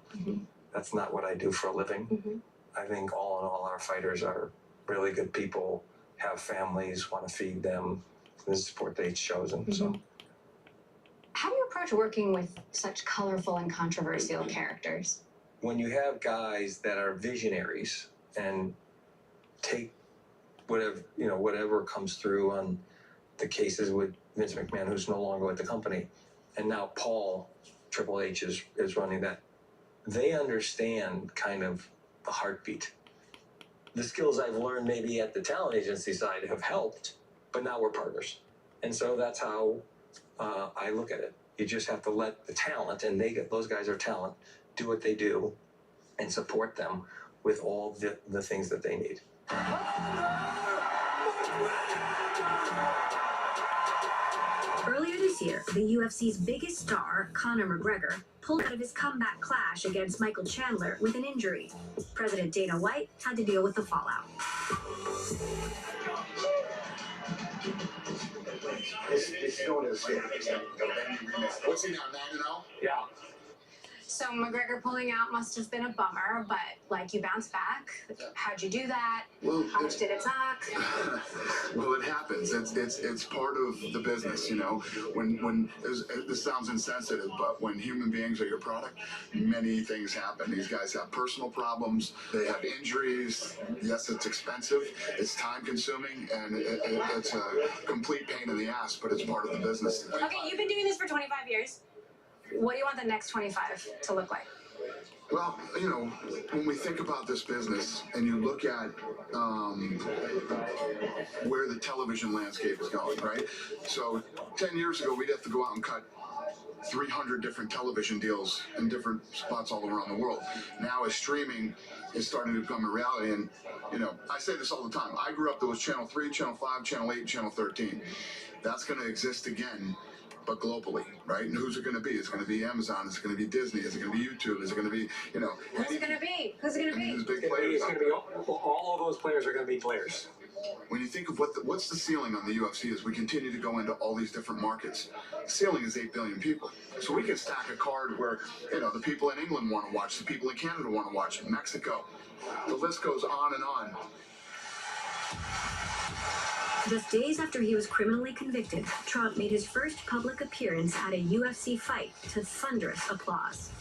that's not what I do for a living. I think all in all, our fighters are really good people, have families, want to feed them. This is the sport they've chosen. So. How do you approach working with such colorful and controversial characters? When you have guys that are visionaries and take whatever comes through on the cases with Vince McMahon, who's no longer with the company, and now Paul, Triple H is running that, they understand kind of the heartbeat. The skills I've learned maybe at the talent agency side have helped, but now we're partners. And so that's how I look at it. You just have to let the talent, and those guys are talent, do what they do and support them with all the things that they need. Earlier this year, the UFC's biggest star, Conor McGregor, pulled out of his comeback clash against Michael Chandler with an injury. President Dana White had to deal with the fallout. It's going to the state. What's he now, 9-0? Yeah. So McGregor pulling out must have been a bummer, but like you bounced back. How'd you do that? Well, how much did it suck? Well, it happens. It's part of the business, you know. When this sounds insensitive, but when human beings are your product, many things happen. These guys have personal problems. They have injuries. Yes, it's expensive. It's time consuming, and it's a complete pain in the ass. But it's part of the business. Okay, you've been doing this for 25 years. What do you want the next 25 to look like? Well, you know, when we think about this business and you look at where the television landscape is going, right? So 10 years ago, we'd have to go out and cut 300 different television deals in different spots all around the world. Now, as streaming is starting to become a reality, and, you know, I say this all the time. I grew up, there was Channel 3, Channel 5, Channel 8, Channel 13. That's going to exist again, but globally, right? And who's it going to be? Is it going to be Amazon? Is it going to be Disney? Is it going to be YouTube? Is it going to be, you know? Who's it going to be? Who's it going to be? These big players. It's going to be all of those players are going to be players. When you think of what's the ceiling on the UFC as we continue to go into all these different markets, the ceiling is 8 billion people. So we can stack a card where, you know, the people in England want to watch, the people in Canada want to watch, Mexico. The list goes on and on. Just days after he was criminally convicted, Trump made his first public appearance at a UFC fight to thunderous applause.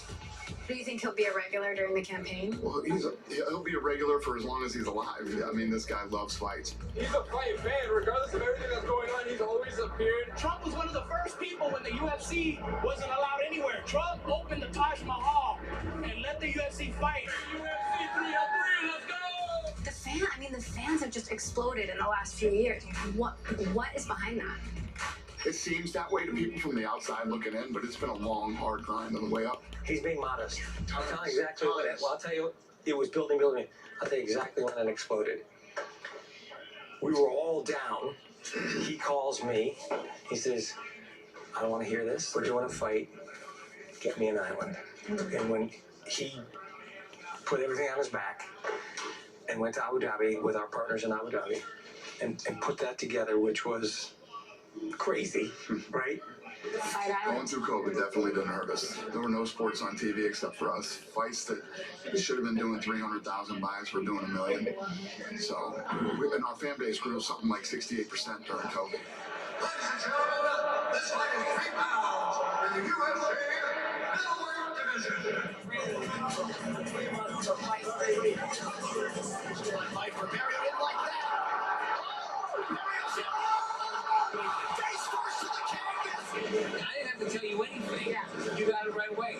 Do you think he'll be a regular during the campaign? Well, he'll be a regular for as long as he's alive. I mean, this guy loves fights. He's a fight fan, regardless of everything that's going on. He's always appeared. Trump was one of the first people when the UFC wasn't allowed anywhere. Trump opened the Taj Mahal and let the UFC fight. UFC 3-on-3, let's go! The fans have just exploded in the last few years. What is behind that? It seems that way to people from the outside looking in, but it's been a long, hard grind on the way up. He's being modest. I'll tell you exactly what it. Well, I'll tell you, it was building. I'll tell you exactly when it exploded. We were all down. He calls me. He says, "I don't want to hear this. We're doing a fight. Get me an island." And when he put everything on his back and went to Abu Dhabi with our partners in Abu Dhabi and put that together, which was crazy, right? Going through COVID definitely didn't hurt us. There were no sports on TV except for us. Fights that we should have been doing 300,000 buys, we're doing 1 million. So, and our fan base grew something like 68% during COVID. Ladies and gentlemen, this fight is 3 pounds in the UFC middleweight I didn't have to tell you anything. Yeah. You got it right away.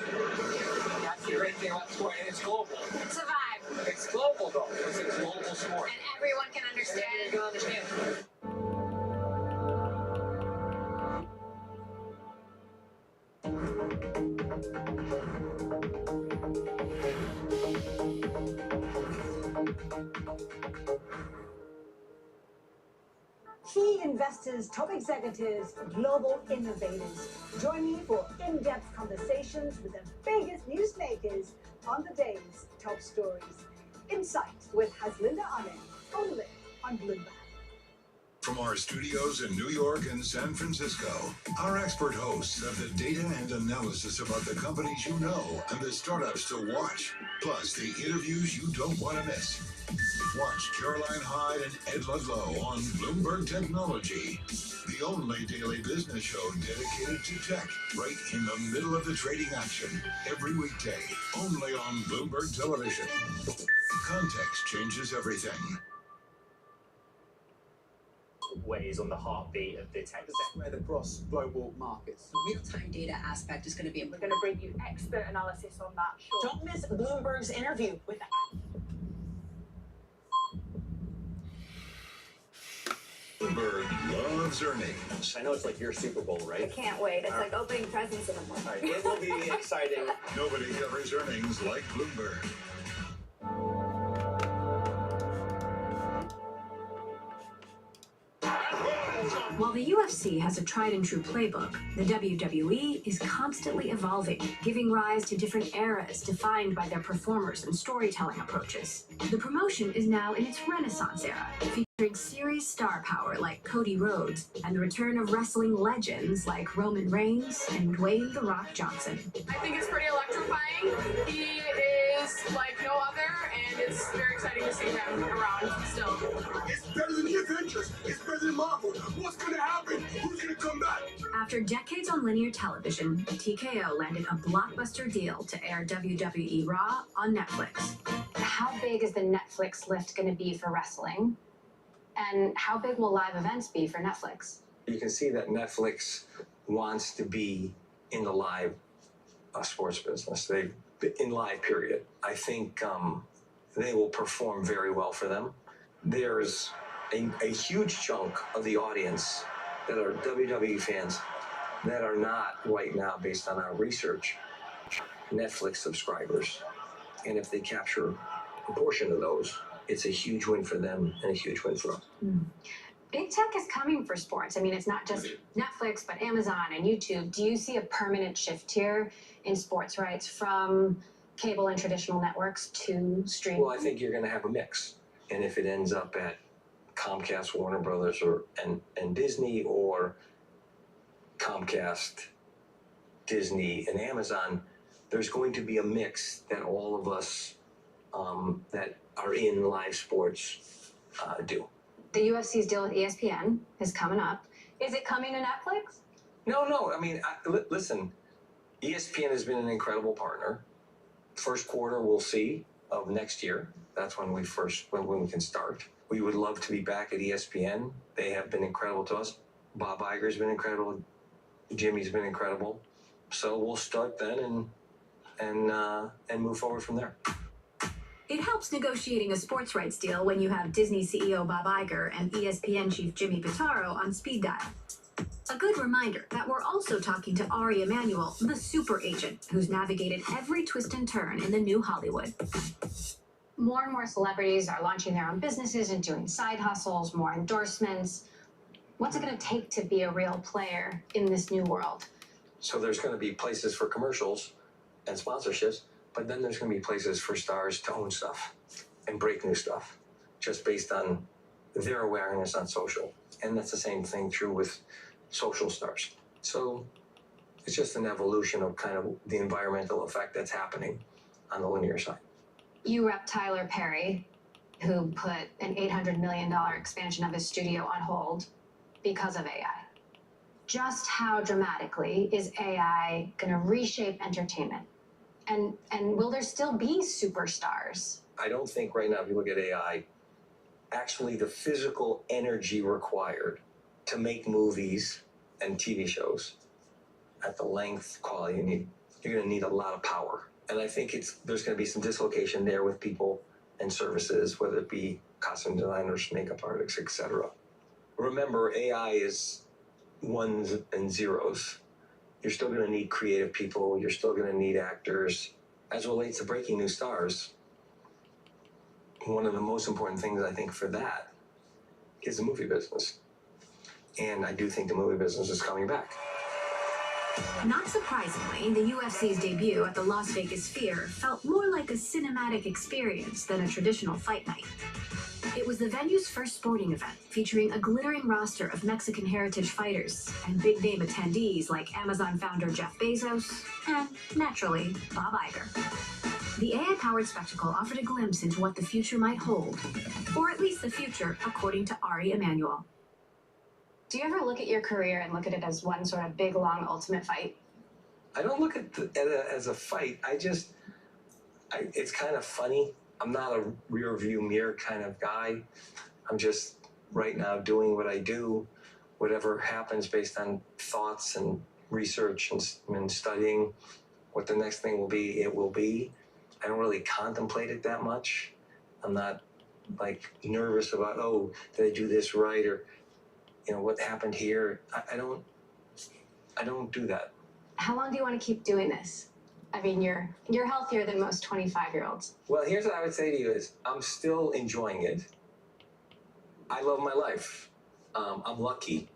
That's the great thing about sport, and it's global. It's a vibe. It's global, though. It's a global sport. And everyone can understand. You can understand. Key investors, top executives, global innovators. Join me for in-depth conversations with the biggest newsmakers on the day's top stories. Insight with Haslinda Amen, only on Bloomberg. From our studios in New York and San Francisco, our expert hosts have the data and analysis about the companies you know and the startups to watch, plus the interviews you don't want to miss. Watch Caroline Hyde and Ed Ludlow on Bloomberg Technology, the only daily business show dedicated to tech, right in the middle of the trading action, every weekday, only on Bloomberg Television. Context changes everything. Ways on the heartbeat of the tech sector. Spread across global markets. The real-time data aspect is going to be We're going to bring you expert analysis on that. Sure. Don't miss Bloomberg's interview with Bloomberg loves earnings. I know it's like your Super Bowl, right? I can't wait. It's like opening presents in the morning. All right, it will be exciting. Nobody covers earnings like Bloomberg. While the UFC has a tried and true playbook, the WWE is constantly evolving, giving rise to different eras defined by their performers and storytelling approaches. The promotion is now in its Renaissance era, featuring series star power like Cody Rhodes and the return of wrestling legends like Roman Reigns and Dwayne "The Rock" Johnson. I think it's pretty electrifying. He is like no other, and it's very exciting to see him around still. It's better than the Avengers. It's better than Marvel. What's going to happen? Who's going to come back? After decades on linear television, TKO landed a blockbuster deal to air WWE Raw on Netflix. How big is the Netflix lift going to be for wrestling? And how big will live events be for Netflix? You can see that Netflix wants to be in the live sports business. They've been in live, period. I think they will perform very well for them. There's a huge chunk of the audience that are WWE fans that are not right now, based on our research, Netflix subscribers. And if they capture a portion of those, it's a huge win for them and a huge win for us. Big tech is coming for sports. I mean, it's not just Netflix, but Amazon and YouTube. Do you see a permanent shift here in sports rights from cable and traditional networks to streaming? Well, I think you're going to have a mix. And if it ends up at Comcast, Warner Brothers, and Disney, or Comcast, Disney, and Amazon, there's going to be a mix that all of us that are in live sports do. The UFC's deal with ESPN is coming up. Is it coming to Netflix? No. I mean, listen, ESPN has been an incredible partner. first quarter we'll see of next year. That's when we can start. We would love to be back at ESPN. They have been incredible to us. Bob Iger's been incredible. Jimmy's been incredible. So we'll start then and move forward from there. It helps negotiating a sports rights deal when you have Disney CEO Bob Iger and ESPN chief Jimmy Pitaro on speed dial. A good reminder that we're also talking to Ari Emanuel, the super agent, who's navigated every twist and turn in the new Hollywood. More and more celebrities are launching their own businesses and doing side hustles, more endorsements. What's it going to take to be a real player in this new world? So there's going to be places for commercials and sponsorships, but then there's going to be places for stars to own stuff and break new stuff just based on their awareness on social. And that's the same thing true with social stars. So it's just an evolution of kind of the environmental effect that's happening on the linear side. You rep Tyler Perry, who put an $800 million expansion of his studio on hold because of AI. Just how dramatically is AI going to reshape entertainment? And will there still be superstars? I don't think right now, if you look at AI, actually the physical energy required to make movies and TV shows at the length, quality you need, you're going to need a lot of power. And I think there's going to be some dislocation there with people and services, whether it be costume designers, makeup artists, etc. Remember, AI is ones and zeros. You're still going to need creative people. You're still going to need actors. As it relates to breaking new stars, one of the most important things I think for that is the movie business. And I do think the movie business is coming back. Not surprisingly, the UFC's debut at the Las Vegas Sphere felt more like a cinematic experience than a traditional fight night. It was the venue's first sporting event, featuring a glittering roster of Mexican heritage fighters and big-name attendees like Amazon founder Jeff Bezos and, naturally, Bob Iger. The AI-powered spectacle offered a glimpse into what the future might hold, or at least the future, according to Ari Emanuel. Do you ever look at your career and look at it as one sort of big, long, ultimate fight? I don't look at it as a fight. It's kind of funny. I'm not a rear view mirror kind of guy. I'm just right now doing what I do. Whatever happens based on thoughts and research and studying what the next thing will be, it will be. I don't really contemplate it that much. I'm not like nervous about, oh, did I do this right? Or, you know, what happened here? I don't do that. How long do you want to keep doing this? I mean, you're healthier than most 25-year-olds. Well, here's what I would say to you is I'm still enjoying it. I love my life. I'm lucky.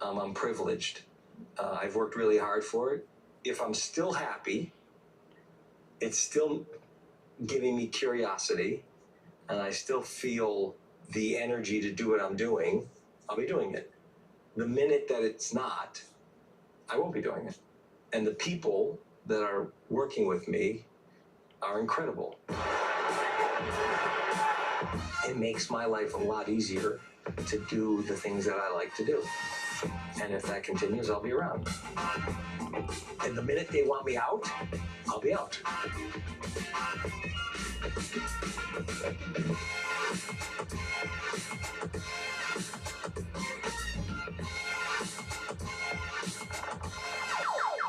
I'm privileged. I've worked really hard for it. If I'm still happy, it's still giving me curiosity, and I still feel the energy to do what I'm doing, I'll be doing it. The minute that it's not, I won't be doing it. And the people that are working with me are incredible. It makes my life a lot easier to do the things that I like to do. And if that continues, I'll be around. And the minute they want me out, I'll be out.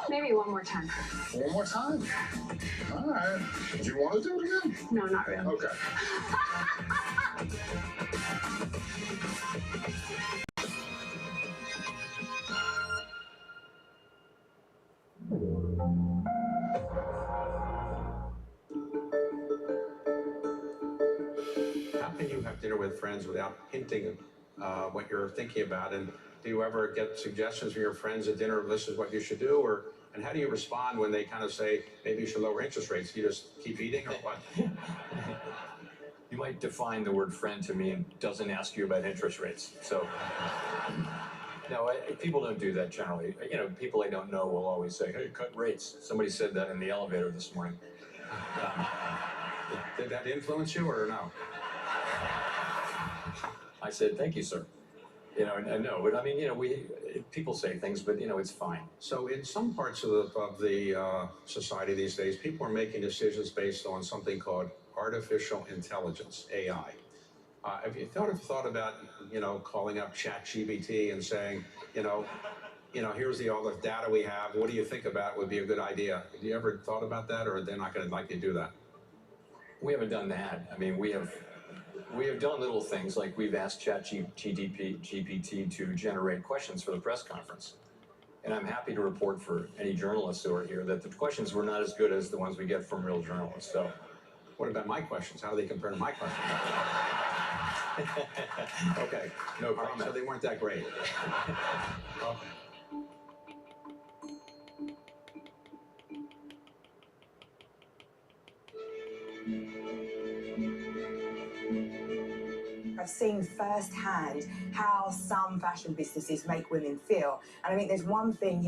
Maybe one more time. One more time. All right. Do you want to do it again? No, not really. Okay. How can you have dinner with friends without hinting what you're thinking about? And do you ever get suggestions from your friends at dinner, this is what you should do? And how do you respond when they kind of say, maybe you should lower interest rates? You just keep eating or what? You might define the word friend to me and doesn't ask you about interest rates. So, no, people don't do that generally. You know, people I don't know will always say, hey, cut rates. Somebody said that in the elevator this morning. Did that influence you or no? I said, thank you, sir. You know, and no, but I mean, you know, people say things, but it's fine. So in some parts of the society these days, people are making decisions based on something called artificial intelligence, AI. Have you thought about, calling up ChatGPT and saying, here's all the data we have. What do you think about would be a good idea? Have you ever thought about that, or they're not going to like you to do that? We haven't done that. I mean, we have done little things like we've asked ChatGPT to generate questions for the press conference. And I'm happy to report for any journalists who are here that the questions were not as good as the ones we get from real journalists. So, what about my questions? How do they compare to my questions? Okay, no comment. Right, so they weren't that great. Okay. I've seen firsthand how some fashion businesses make women feel. And I think there's one thing,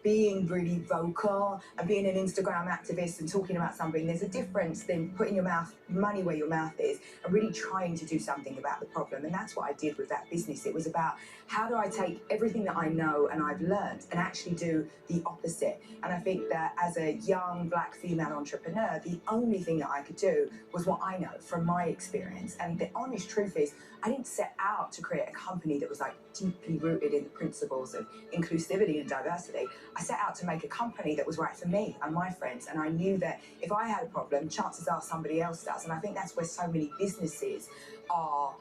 being really vocal and being an Instagram activist and talking about something, there's a difference than putting your money where your mouth is and really trying to do something about the problem. And that's what I did with that business. It was about how do I take everything that I know and I've learned and actually do the opposite. And I think that as a young Black female entrepreneur, the only thing that I could do was what I know from my experience. And the honest truth is, I didn't set out to create a company that was deeply rooted in the principles of inclusivity and diversity. I set out to make a company that was right for me and my friends. And I knew that if I had a problem, chances are somebody else does. And I think that's where so many businesses are,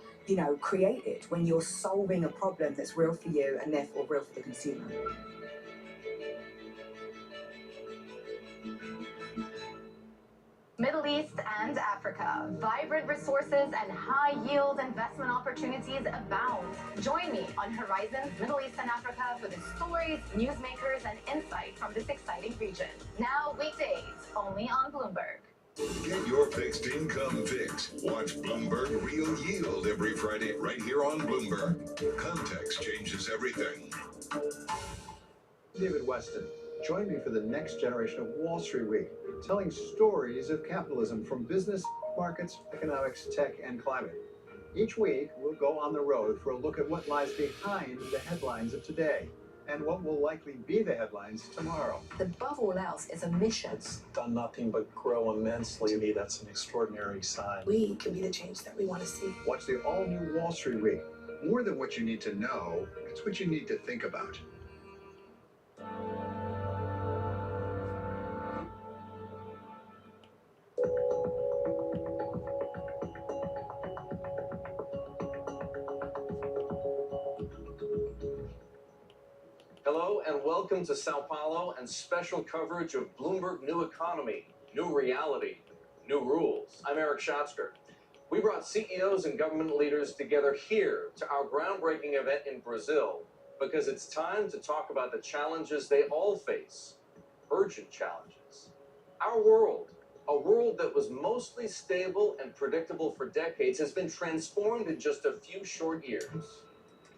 created, when you're solving a problem that's real for you and therefore real for the consumer. Middle East and Africa. Vibrant resources and high-yield investment opportunities abound. Join me on Horizons Middle East and Africa for the stories, newsmakers, and insight from this exciting region. Now weekdays, only on Bloomberg. Get your fixed income fix. Watch Bloomberg Real Yield every Friday right here on Bloomberg. Context changes everything. David Weston. Join me for the next generation of Wall Street Week, telling stories of capitalism from business, markets, economics, tech, and climate. Each week, we'll go on the road for a look at what lies behind the headlines of today and what will likely be the headlines tomorrow. Above all else, is a mission. It's done nothing but grow immensely. To me, that's an extraordinary sign. We can be the change that we want to see. Watch the all-new Wall Street Week. More than what you need to know, it's what you need to think about. Hello and welcome to Sao Paulo and special coverage of Bloomberg New Economy, New Reality, New Rules. I'm Eric Schatzker. We brought CEOs and government leaders together here to our groundbreaking event in Brazil because it's time to talk about the challenges they all face, urgent challenges. Our world, a world that was mostly stable and predictable for decades, has been transformed in just a few short years.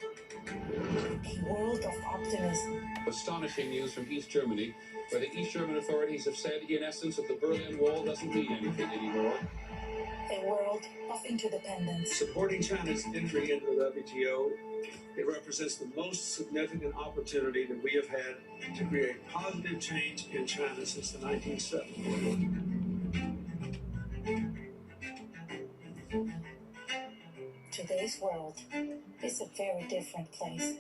A world of optimism. Astonishing news from East Germany, where the East German authorities have said, in essence, that the Berlin Wall doesn't mean anything anymore. A world of interdependence. Supporting China's entry into the WTO, it represents the most significant opportunity that we have had to create positive change in China since the 1970s. Today's world is a very different place.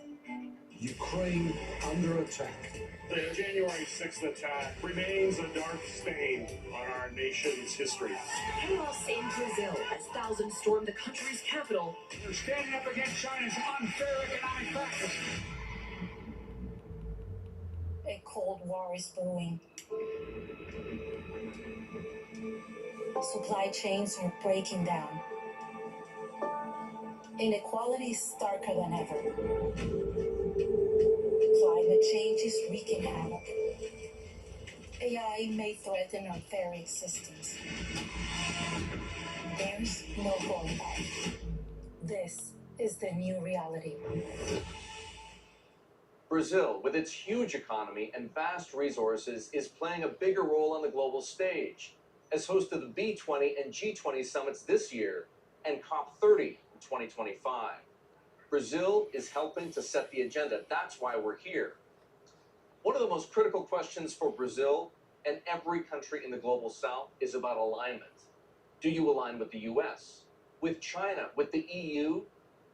Ukraine under attack. The January 6th attack remains a dark stain on our nation's history. Chaos in Brazil as thousands storm the country's capital. We're standing up against China's unfair economic practices. A cold war is brewing. Supply chains are breaking down. Inequality is starker than ever. Climate change is wreaking havoc. AI may threaten our very existence. There's no going back. This is the new reality. Brazil, with its huge economy and vast resources, is playing a bigger role on the global stage. As host of the B20 and G20 summits this year and COP30 in 2025. Brazil is helping to set the agenda. That's why we're here. One of the most critical questions for Brazil and every country in the global south is about alignment. Do you align with the US, with China, with the EU,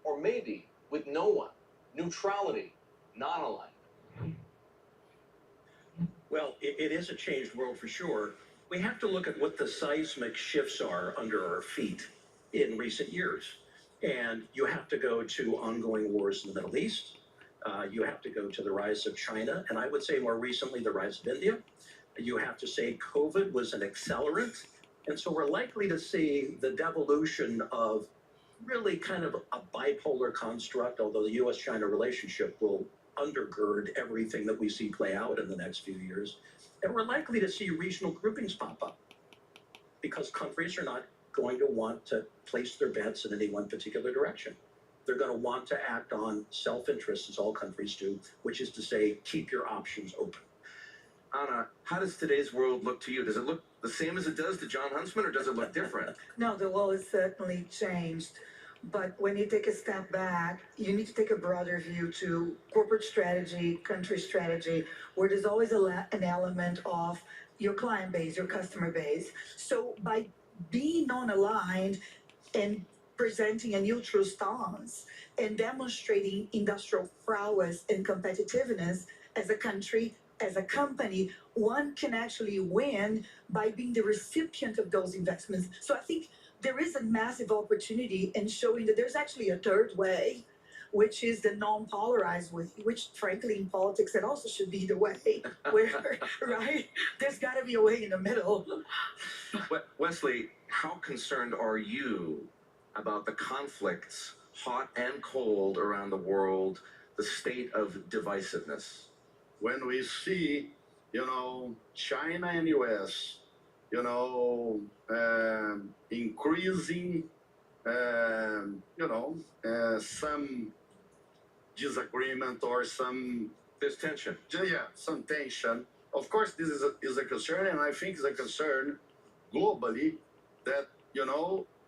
or maybe with no one? Neutrality, non-alignment. Well, it is a changed world for sure. We have to look at what the seismic shifts are under our feet in recent years. And you have to go to ongoing wars in the Middle East. You have to go to the rise of China, and I would say more recently the rise of India. You have to say COVID was an accelerant. And so we're likely to see the devolution of really kind of a bipolar construct, although the US-China relationship will undergird everything that we see play out in the next few years. And we're likely to see regional groupings pop up because countries are not going to want to place their bets in any one particular direction. They're going to want to act on self-interest, as all countries do, which is to say, keep your options open. Anna, how does today's world look to you? Does it look the same as it does to John Huntsman, or does it look different? No, the world has certainly changed. But when you take a step back, you need to take a broader view to corporate strategy, country strategy, where there's always an element of your client base, your customer base. So by being non-aligned and presenting a neutral stance and demonstrating industrial prowess and competitiveness as a country, as a company, one can actually win by being the recipient of those investments. So I think there is a massive opportunity in showing that there's actually a third way, which is the non-polarized way, which frankly in politics that also should be the way, where, right? There's gotta be a way in the middle. Wesley, how concerned are you about the conflicts, hot and cold, around the world, the state of divisiveness? When we see, China and US, increasing, some disagreement or some... There's tension. Yeah, some tension. Of course, this is a concern, and I think it's a concern globally that,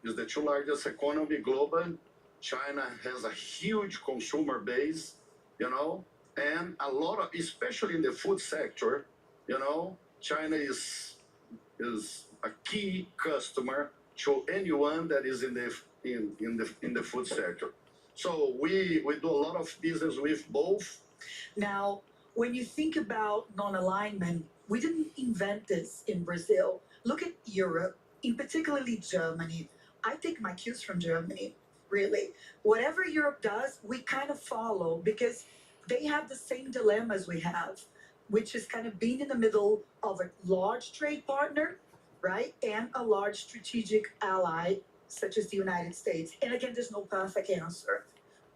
is the two largest economy global. China has a huge consumer base, and a lot of, especially in the food sector, China is a key customer to anyone that is in the food sector. So we do a lot of business with both. Now, when you think about non-alignment, we didn't invent this in Brazil. Look at Europe, in particularly Germany. I take my cues from Germany, really. Whatever Europe does, we kind of follow because they have the same dilemmas we have, which is kind of being in the middle of a large trade partner, right, and a large strategic ally, such as the United States. And again, there's no perfect answer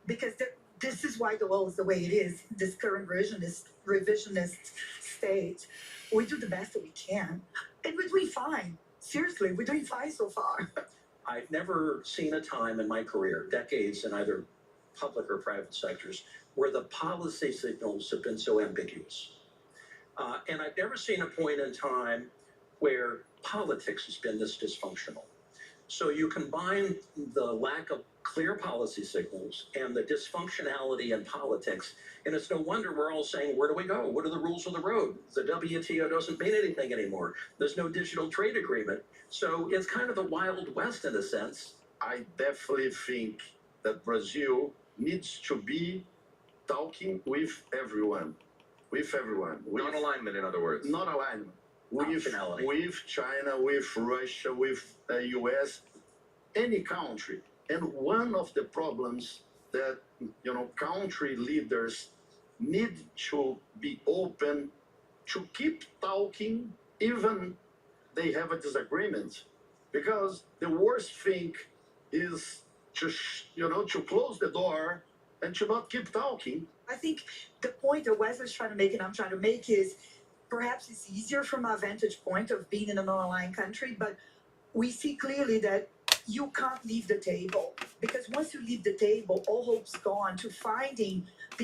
because this is why the world is the way it is, this current revisionist state. We do the best that we can, and we're doing fine. Seriously, we're doing fine so far. I've never seen a time in my career, decades in either public or private sectors, where the policy signals have been so ambiguous. And I've never seen a point in time where politics has been this dysfunctional. So you combine the lack of clear policy signals and the dysfunctionality in politics, and it's no wonder we're all saying, where do we go? What are the rules of the road? The WTO doesn't mean anything anymore. There's no digital trade agreement. So it's kind of the Wild West in a sense. I definitely think that Brazil needs to be talking with everyone. Not alignment, in other words. Not alignment. With China, with Russia, with the US, any country. And one of the problems that, country leaders need to be open to keep talking, even they have a disagreement. Because the worst thing is to close the door and to not keep talking. I think the point that Wesley's trying to make and I'm trying to make is perhaps it's easier from our vantage point of being in a non-aligned country, but we see clearly that you can't leave the table because once you leave the table, all hope's gone to finding the